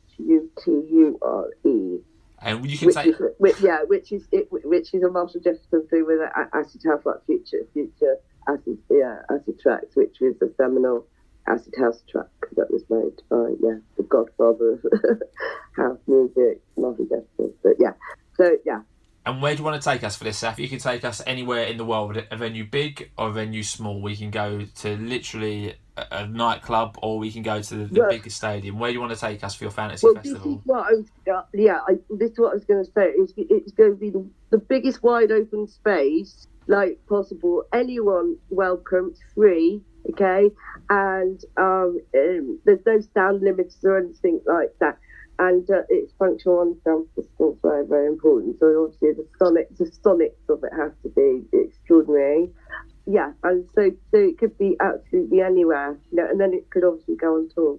and you can take which is a Marshall Jefferson thing with acid house, like future acid tracks, which was a seminal acid house track that was made by the godfather of house music, Marshall Jefferson. But And where do you want to take us for this, Saf? You can take us anywhere in the world, a venue big or a venue small. We can go to literally a nightclub, or we can go to the biggest stadium. Where do you want to take us for your fantasy festival? This is what I was going to say. It's going to be the biggest wide open space like possible. Anyone welcome, it's free, okay? And there's no sound limits or anything like that. And it's functional on sound systems, very, very important. So obviously the sonics of it have to be extraordinary. Yeah, and so it could be absolutely anywhere, and then it could obviously go on tour.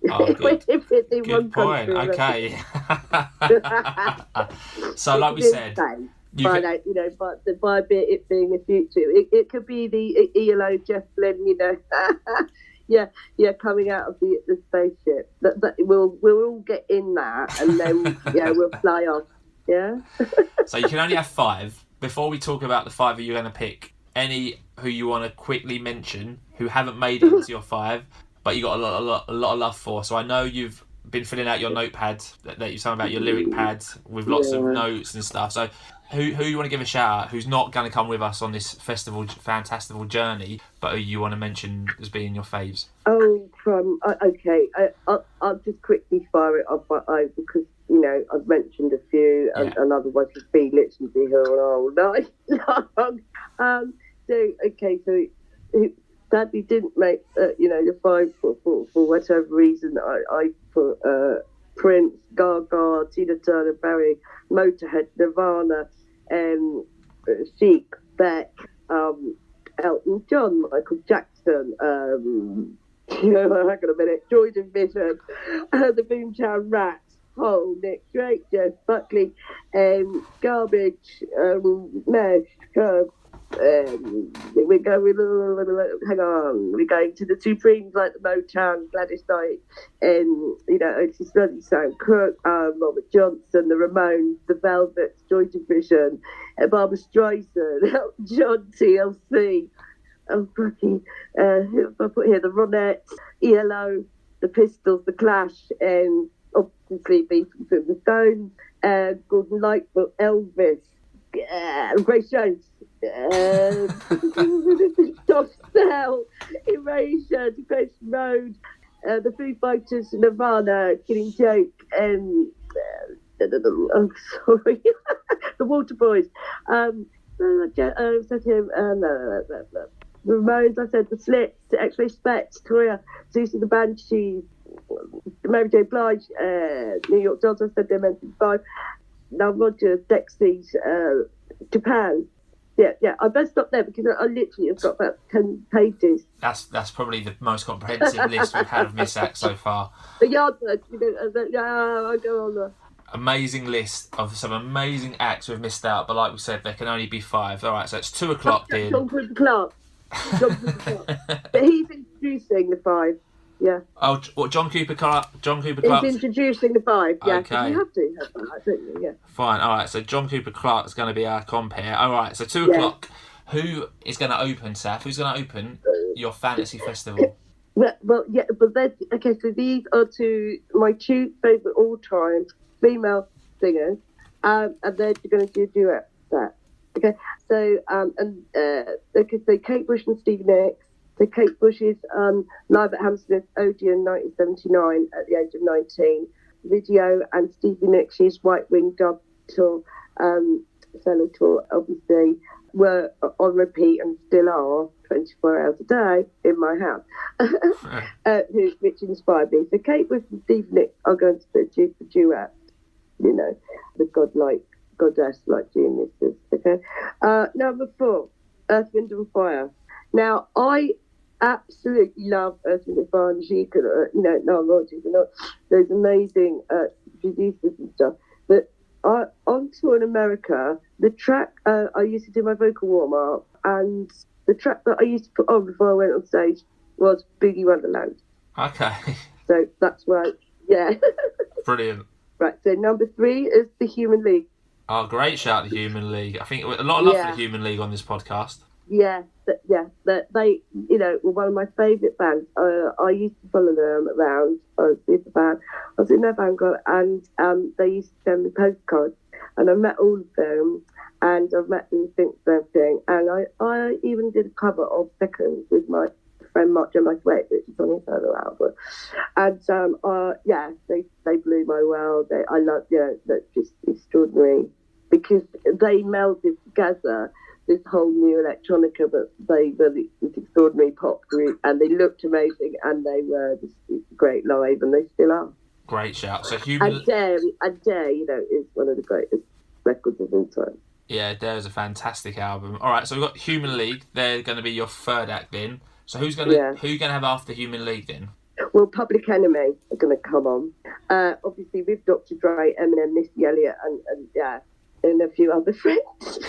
Oh, good point. Okay. So, like we said, but by it being a future, it could be the ELO Jeff Lynne, coming out of the spaceship. That we'll all get in that, and then we'll fly off. Yeah. So you can only have 5. Before we talk about the 5 you're going to pick, any who you want to quickly mention who haven't made it into your 5, but you got a lot of love for. So I know you've been filling out your notepad that you're talking about, your lyric pad with lots of notes and stuff. So who you want to give a shout out who's not going to come with us on this Fantastival journey, but who you want to mention as being your faves? I'll just quickly fire it off because I've mentioned a few, and otherwise you'd be listening to here all night long. So Sadly didn't make the five for whatever reason. I put Prince, Gaga, Tina Turner, Barry, Motorhead, Nirvana, Chic, Beck, Elton John, Michael Jackson, hang on a minute, Joy Division, the Boomtown Rats, Hole, Nick Drake, Jeff Buckley, Garbage, Mesh, Curb. We're going to the Supremes like the Motown, Gladys Knight, Otis Redding, Sam Cooke, Robert Johnson, the Ramones, the Velvets, Joy Division, Barbara Streisand, Elton John, TLC, who have I put here? The Ronettes, ELO, the Pistols, the Clash, and obviously Beatles and the Stones, Gordon Lightfoot, Elvis, Grace Jones. Josh Snell, Erasure, Depeche Mode, the Foo Fighters, Nirvana, Killing Joke, and I'm sorry, the Waterboys. I said him, the Ramones. I said the Slits, the X-Ray Specs, Toya, Susie the Banshees, Mary J. Blige, New York Dolls. I said them MC5. Now Roger, Dexys, Japan. Yeah, I better stop there because I literally have got about 10 pages. That's probably the most comprehensive list we've had of Miss Acts so far. The Yardbirds, I go on there. Amazing list of some amazing acts we've missed out, but like we said, there can only be 5. All right, so it's 2 o'clock, Dean. John Cooper Clarke. But he's introducing the 5. Yeah. Oh, what, John Cooper Clarke? He's introducing the 5. Yeah. Okay. You have to have that, don't you? Yeah. Fine. All right. So John Cooper Clarke is going to be our compere. All right. So 2 o'clock. Who is going to open, Saf? Who's going to open your fantasy festival? Well, yeah, but okay. So these are my 2 favourite all-time female singers, and they're going to do a duet. Okay. So so Kate Bush and Stevie Nicks. So Kate Bush is live at Hammersmith Odeon 1979 at the age of 19. Video and Stevie Nicks' White Wing Dub tour, solo tour, obviously, were on repeat and still are 24 hours a day in my house, which inspired me. So Kate Bush and Stevie Nicks are going to do a duet, the goddess-like geniuses. Okay. Number 4, Earth, Wind and Fire. Now, I absolutely love Earth, Wind and Fire, and she could, those amazing producers and stuff. But on tour in America, the track I used to do my vocal warm-up, and the track that I used to put on before I went on stage was Boogie Wonderland. Okay. So that's right. Yeah. Brilliant. Right. So number 3 is the Human League. Oh, great shout, the Human League. I think a lot of love for the Human League on this podcast. Yeah, they were one of my favourite bands. I used to follow them around. I was super fan. I was in their band club, and they used to send me postcards, and I met all of them, and I've met them since everything. And I even did a cover of Seconds with my friend Mark J. Sweat, which is on his solo album. And they blew my world. I love, that's just extraordinary because they melded together this whole new electronica, but they were this extraordinary pop group, and they looked amazing, and they were just great live, and they still are. Great shout. So And Dare, is one of the greatest records of all time. Yeah, Dare is a fantastic album. All right, so we've got Human League. They're going to be your 3rd act then. So who you going to have after Human League then? Well, Public Enemy are going to come on. Obviously with Dr. Dre, Eminem, Missy Elliott, and a few other friends.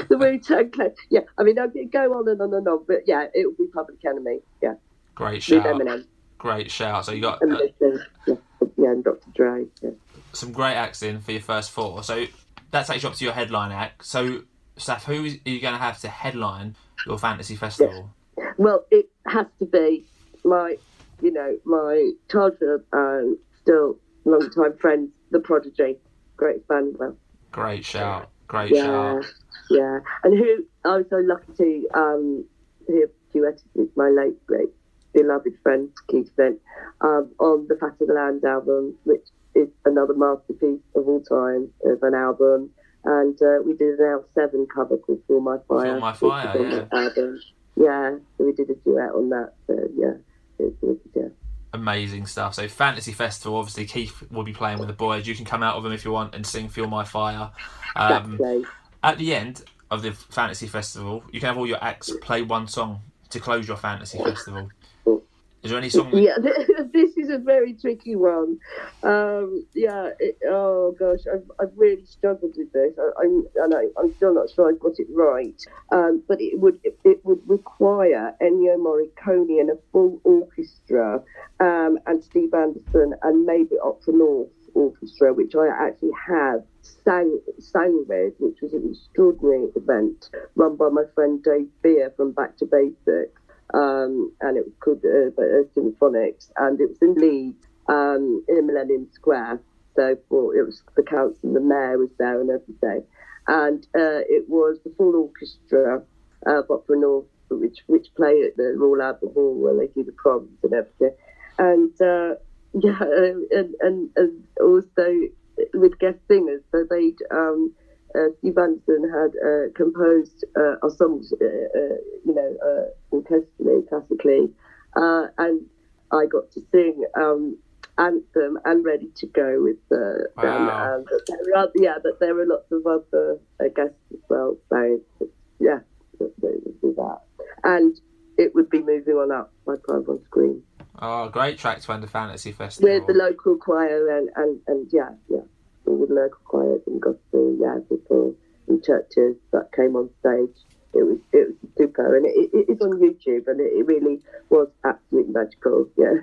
The Wu-Tang Clan. Yeah, I mean, I could go on and on and on, but yeah, it will be Public Enemy. Yeah. Great shout. With Eminem. Great shout. So you got and Dr. Dre. Yeah. Some great acts in for your first 4. So that takes you up to your headline act. So, Saf, who are you going to have to headline your fantasy festival? Well, it has to be my childhood still long-time friends, the Prodigy. Great fan as well. Great shout. Great shout. Yeah. And who I was so lucky to hear duetted with my late, great, beloved friend, Keith Flint, on the Fat of the Land album, which is another masterpiece of all time of an album. And we did an L7 cover called Feel My Fire. Feel My Fire, yeah. Album. Yeah, so we did a duet on that. So, yeah, it was good, yeah. Amazing stuff. So Fantasy Festival, obviously Keith will be playing with the boys. You can come out with them if you want and sing Feel My Fire. Exactly. At the end of the Fantasy Festival, you can have all your acts play one song to close your Fantasy Festival. Is there any song? Yeah, this is a very tricky one. Oh gosh, I've really struggled with this. I'm still not sure I got it right. But it would require Ennio Morricone and a full orchestra, and Steve Anderson and maybe Opera North Orchestra, which I actually have sang with, which was an extraordinary event run by my friend Dave Beer from Back to Basics. And it was called Symphonics, and it was in Leeds, in Millennium Square. So it was the council, the mayor was there and everything, and it was the full orchestra of Opera North, which play at the Royal Albert Hall where they do the proms and everything, and and also with guest singers. So they'd Steve Anderson had composed our songs, orchestrally, classically, and I got to sing Anthem and Ready to Go with them. Wow. But there were lots of other guests as well. So yeah, it would be that, and it would be Moving On Up by Private on Screen. Oh, great track to end the Fantasy Festival. With the local choir and yeah. With local choirs and gospel, people in churches that came on stage. It was super, and it's on YouTube, and it really was absolutely magical. Yeah.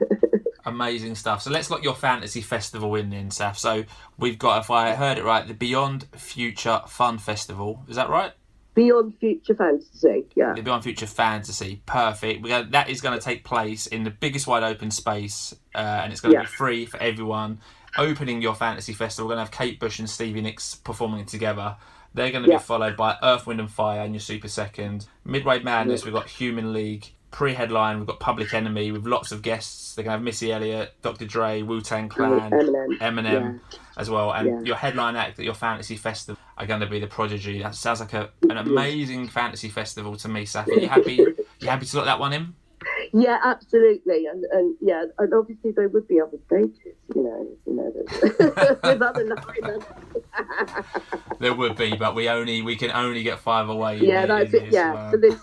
Amazing stuff. So let's lock your Fantasy Festival in then, Saf. So we've got, if I heard it right, the Beyond Future Fun Festival. Is that right? Beyond Future Fantasy, yeah. The Beyond Future Fantasy, perfect. That is going to take place in the biggest wide open space, and it's going to be free for everyone. Opening your Fantasy Festival, we're going to have Kate Bush and Stevie Nicks performing it together. They're going to be followed by Earth, Wind and Fire and your Super Second. Midway Madness, we've got Human League. Pre-headline, we've got Public Enemy with lots of guests. They're going to have Missy Elliott, Dr. Dre, Wu-Tang Clan, Eminem as well. And your headline act at your Fantasy Festival are going to be the Prodigy. That sounds like an amazing Fantasy Festival to me, Saf. Are you happy? You happy to lock that one in? Yeah, absolutely, and obviously there would be other stages, with other lineups. There would be, but we can only get 5 away. For this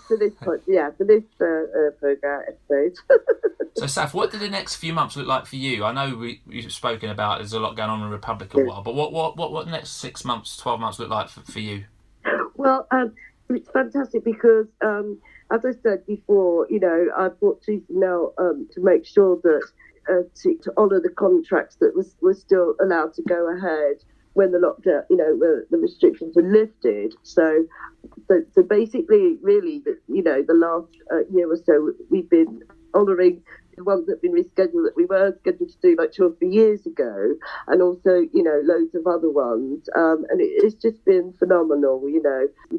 program episode. So, Saf, what do the next few months look like for you? I know we've spoken about there's a lot going on in Republica a while, but what the next 6 months, 12 months look like for you? Well, it's fantastic because, as I said before, I brought Teresa now to make sure that to honour the contracts that was still allowed to go ahead when the lockdown, where the restrictions were lifted. So basically, really, the last year or so, we've been honouring the ones that have been rescheduled that we were scheduled to do like 2 or 3 years ago, and also, loads of other ones. And it's just been phenomenal, We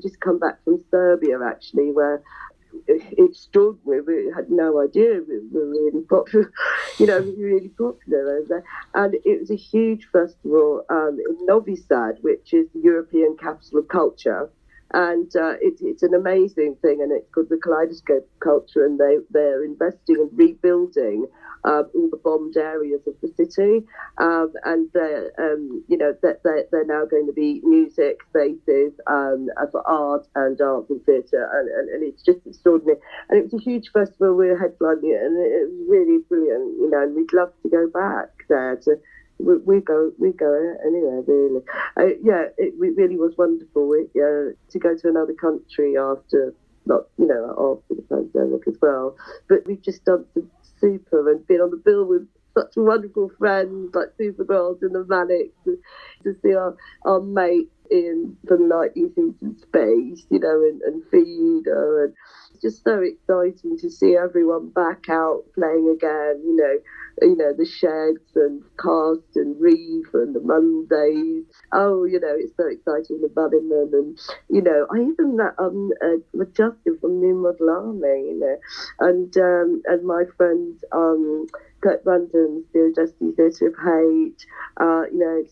just come back from Serbia, actually, where extraordinary. We had no idea we were really popular, really popular over there. And it was a huge festival in Novi Sad, which is the European Capital of Culture. And it's an amazing thing, and it's called the Kaleidoscope Culture, and they're investing and rebuilding all the bombed areas of the city, and they're now going to be music spaces for art and theatre, and it's just extraordinary. And it was a huge festival. We were headlining it, and it was really brilliant, and we'd love to go back there to. We go anywhere, really. It really was wonderful to go to another country after after the pandemic as well. But we've just done some super and been on the bill with such wonderful friends like Supergirls and the Manics, to see our mate in the Lightning Season Space, and feed her, It's just so exciting to see everyone back out playing again, the Sheds and Cast and Reeve and the Mondays. Oh, it's so exciting, the Bunnymen, and, I even met with Justin from New Model Army, and my friend Kurt Brandon's the Dusty Theatre of Hate,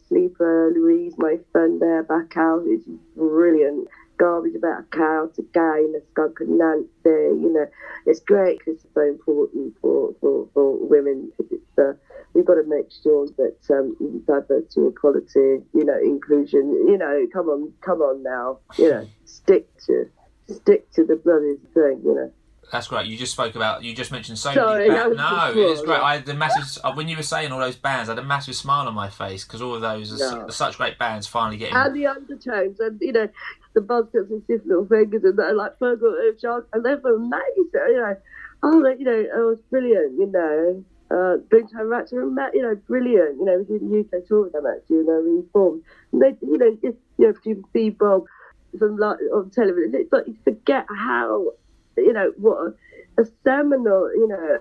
Sleeper, Louise, my friend there, back out, is brilliant. Garbage About a Cow, to Gain, a Skunk and Nancy, it's great because it's so important for women, because it's we've got to make sure that diversity, equality, inclusion, come on now, stick to the bloody thing, That's great. You just mentioned so Sorry, many bands. No, it's great. I had the massive, when you were saying all those bands, I had a massive smile on my face, because all of those are such great bands finally getting... And the Undertones, and, the Buzzcocks and Stiff Little Fingers, and they're like Fergal and Shark, and they're amazing, it was brilliant, Big Time Rats are, brilliant, we did a UK tour with them actually, reformed. And they, you see Bob on television, it's like you forget how, what a seminal,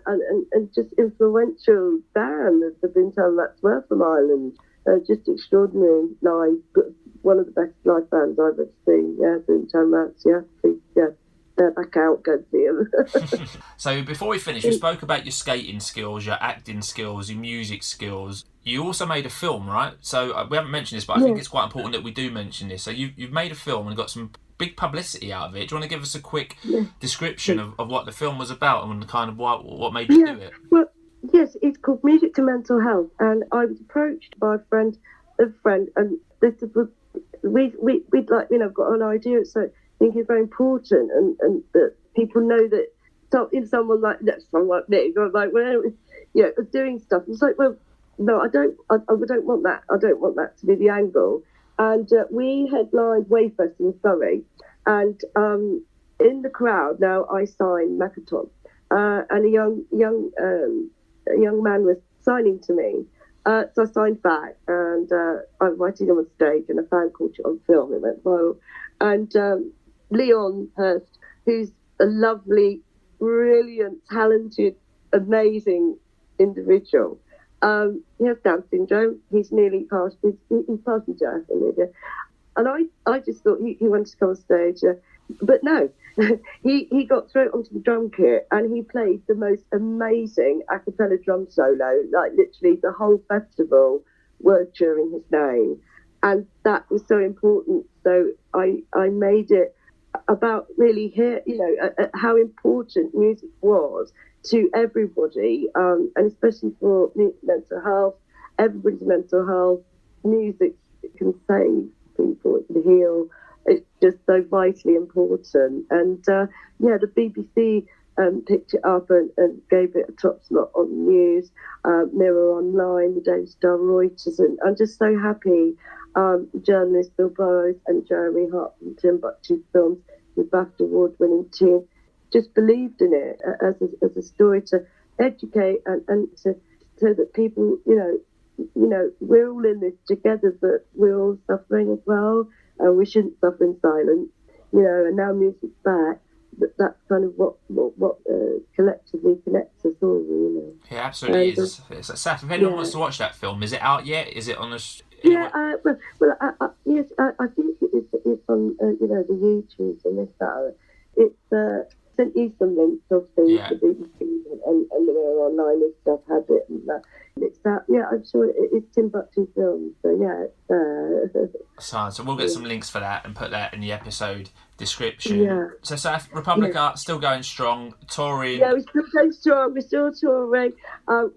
and just influential band the Big Time Rats were from Ireland. Just extraordinary live, one of the best live bands I've ever seen. Yeah, Big Time Rats, they're back out, go see them. So before we finish, we spoke about your skating skills, your acting skills, your music skills. You also made a film, right? So we haven't mentioned this, but I think it's quite important that we do mention this. So you've made a film and got some big publicity out of it. Do you want to give us a quick description of what the film was about and kind of what made you do it? Well, yes, it's called Music to Mental Health, and I was approached by a friend, and this was we'd got an idea, so I think it's very important, and that people know that someone like me, doing stuff. It's like, well, no, I don't want that. I don't want that to be the angle. And we headlined Wayfest in Surrey, and in the crowd now I signed Makaton, and a young man was signing to me. So I signed back, and I invited him on stage, and a fan caught it on film. It went viral. And Leon Hurst, who's a lovely, brilliant, talented, amazing individual. He has Down syndrome. He's nearly past his death. And I just thought he wanted to come on stage. But no, he got thrown onto the drum kit, and he played the most amazing a cappella drum solo. Like literally the whole festival were cheering his name. And that was so important. So I made it about really how important music was to everybody, and especially for mental health, everybody's mental health. Music can save people, it can heal. It's just so vitally important. And the BBC picked it up and gave it a top slot on the news, Mirror Online, the Daily Star, Reuters, and I'm just so happy. Journalist Bill Burrows and Jeremy Hart from Timbuktu Films, the BAFTA award-winning team, just believed in it as a story to educate and so that people, we're all in this together, but we're all suffering as well, and we shouldn't suffer in silence, and now music's back. That's kind of what collectively connects us all, Yeah, absolutely. It's Saf, if anyone wants to watch that film, is it out yet? Is it on a... yes, I think it's on, the YouTube and this, that. It's sent you some links of things, the BBC and the online and stuff has it, and that. It's that, I'm sure it's Timbuktu Films, so it's So we'll get some links for that and put that in the episode description. Yeah. So Saf, Republica still going strong, touring. Yeah, we're still going strong. We're still touring.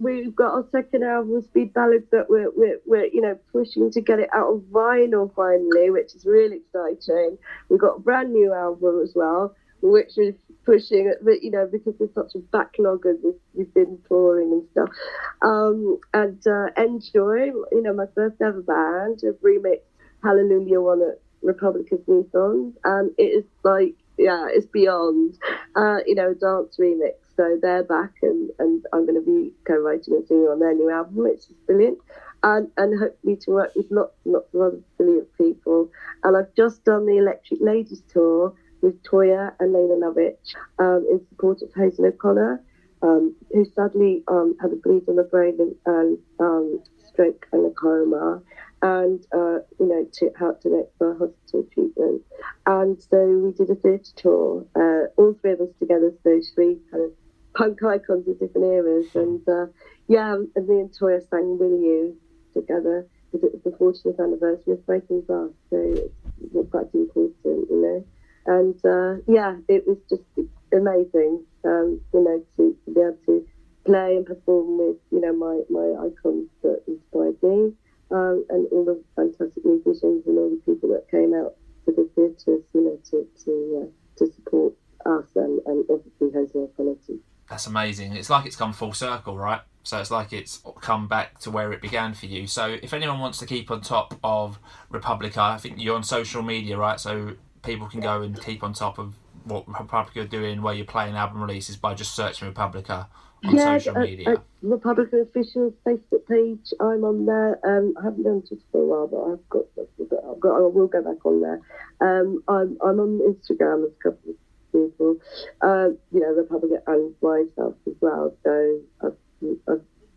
We've got our second album, Speed Ballads, that we're pushing to get it out on vinyl finally, which is really exciting. We've got a brand new album as well, which we're pushing, because there's such a backlog of this, we've been touring and stuff. And N-Joi, my first ever band, have remixed Hallelujah, one of Republica's new songs, and it is like, it's beyond, a dance remix. So they're back, and I'm going to be co-writing and singing on their new album, which is brilliant. And hopefully to work with lots and lots of other brilliant people. And I've just done the Electric Ladies tour with Toya and Lena Lovitch in support of Hazel O'Connor, who sadly had a bleed on the brain and stroke and a coma, and had to next for hospital treatment. And so we did a theatre tour, all three of us together, so those three kind of punk icons of different eras. And and me and Toya sang Will You together because it was the 40th anniversary of Breaking Glass, so it's quite important, And it was just amazing, to be able to play and perform with, my icons that inspired me, and all the fantastic musicians and all the people that came out to the theatres, to support us and obviously Hazel O'Connor too. That's amazing. It's like it's come full circle, right? So it's like it's come back to where it began for you. So if anyone wants to keep on top of Republica, I think you're on social media, right? So people can go and keep on top of what Republica are doing, where you're playing album releases, by just searching Republica on social media. Republica official Facebook page. I'm on there. I haven't done Twitter for a while, but I will go back on there. I'm on Instagram as a couple of people. Republica and myself as well. So I've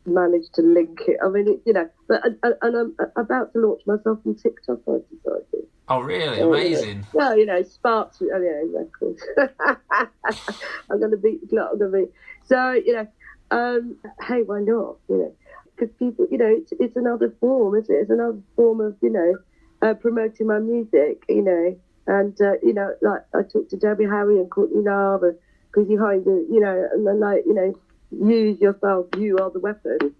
managed to link it. I mean, but I'm about to launch myself on TikTok. I decided. Oh, really? Amazing. Well, Sparks, records. I'm going to be. So, hey, why not? Because people, it's another form, isn't it? It's another form of, promoting my music, And, like I talked to Debbie Harry and Courtney Love and Chrissy Hines, and then, use yourself, you are the weapon,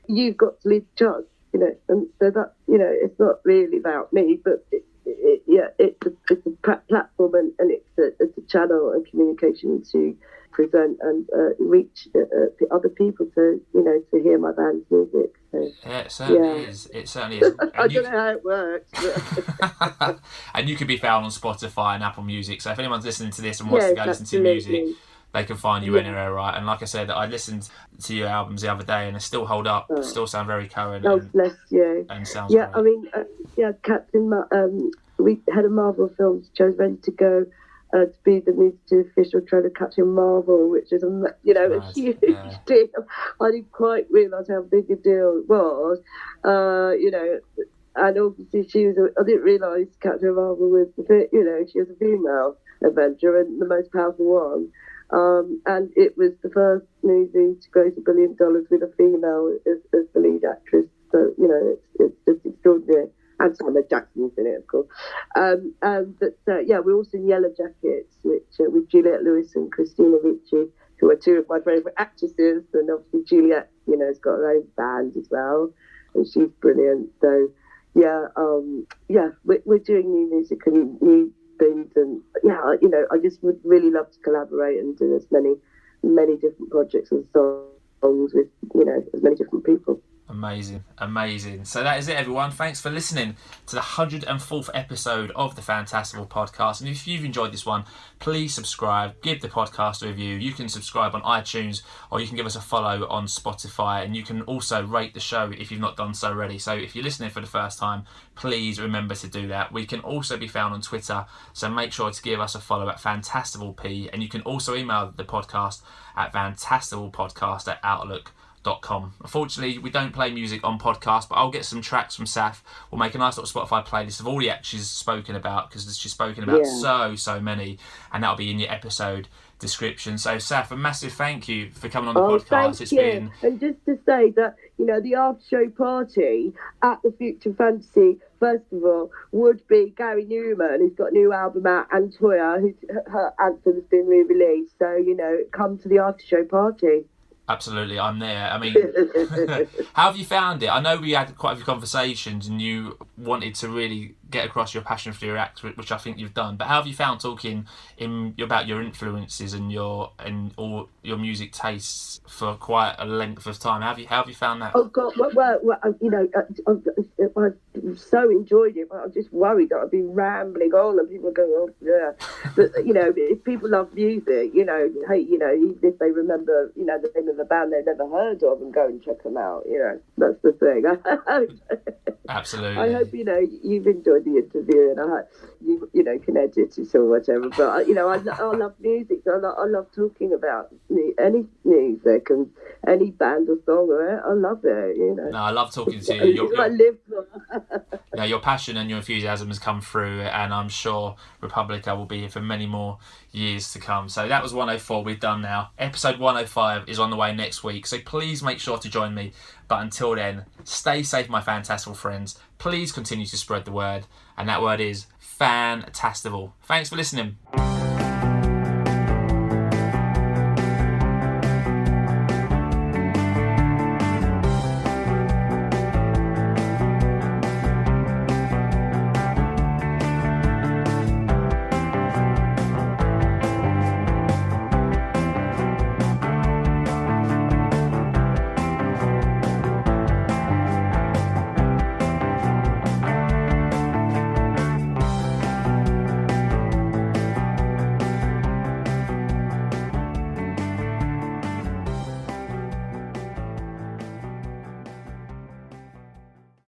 you've got to lead the charge. And so that, it's not really about me, but it's a platform and it's a channel and communication to present and reach other people to hear my band's music. So, yeah, it certainly is. It certainly is. I don't know how it works. But... and you can be found on Spotify and Apple Music. So if anyone's listening to this and wants to go listen to music, they can find you anywhere, right? And like I said, I listened to your albums the other day, and they still hold up, still sound very current. Oh, bless you. And sounds great. I mean, Captain. We had a Marvel film, Joe's ready to go to be the music official trainer of Captain Marvel, which is a huge deal. I didn't quite realise how big a deal it was, And obviously, I didn't realise Captain Marvel was she was a female Avenger and the most powerful one. And it was the first movie to gross $1 billion with a female as the lead actress. So, it's just extraordinary. And Samuel Jackson's in it, of course. We're also in Yellow Jackets, which with Juliette Lewis and Christina Ricci, who are two of my favourite actresses. And obviously Juliette, has got her own band as well. And she's brilliant. So, we're doing new music and new things, and I just would really love to collaborate and do as many different projects and songs with as many different people. Amazing. So that is it, everyone. Thanks for listening to the 104th episode of the Fantastival Podcast. And if you've enjoyed this one, please subscribe, give the podcast a review. You can subscribe on iTunes, or you can give us a follow on Spotify, and you can also rate the show if you've not done so already. So if you're listening for the first time, please remember to do that. We can also be found on Twitter, so make sure to give us a follow at FantastivalP, and you can also email the podcast at fantastivalpodcast@outlook.com. Unfortunately, we don't play music on podcast, but I'll get some tracks from Saf. We'll make a nice little Spotify playlist of all the acts she's spoken about, because she's spoken about so many, and that'll be in your episode description. So Saf, a massive thank you for coming on the podcast. It's been... And just to say that, the after show party at the Future Fantasy Festival would be Gary Newman, who's got a new album out, and Toya, her anthem has been re-released. So, come to the after show party. Absolutely, I'm there. I mean, how have you found it? I know we had quite a few conversations and you wanted to really get across your passion for your act, which I think you've done. But how have you found talking about your influences and all your music tastes for quite a length of time? How have you found that? Oh God, I so enjoyed it, but I'm just worried that I've been rambling on and people go, oh yeah. But if people love music, hey, even if they remember, the name of the band they've never heard of, and go and check them out. That's the thing. Absolutely. I hope you've enjoyed enjoy the interview, and you know, can edit it or whatever. But you know, I love music. I love talking about any music and any band or song. I love it. You know. No, I love talking to you. I live for. Yeah, your passion and your enthusiasm has come through, and I'm sure Republica will be here for many more years to come. So that was 104 we've done now. Episode 105 is on the way next week, so please make sure to join me. But until then, stay safe, my fantastical friends. Please continue to spread the word, and that word is Fantastival. Thanks for listening.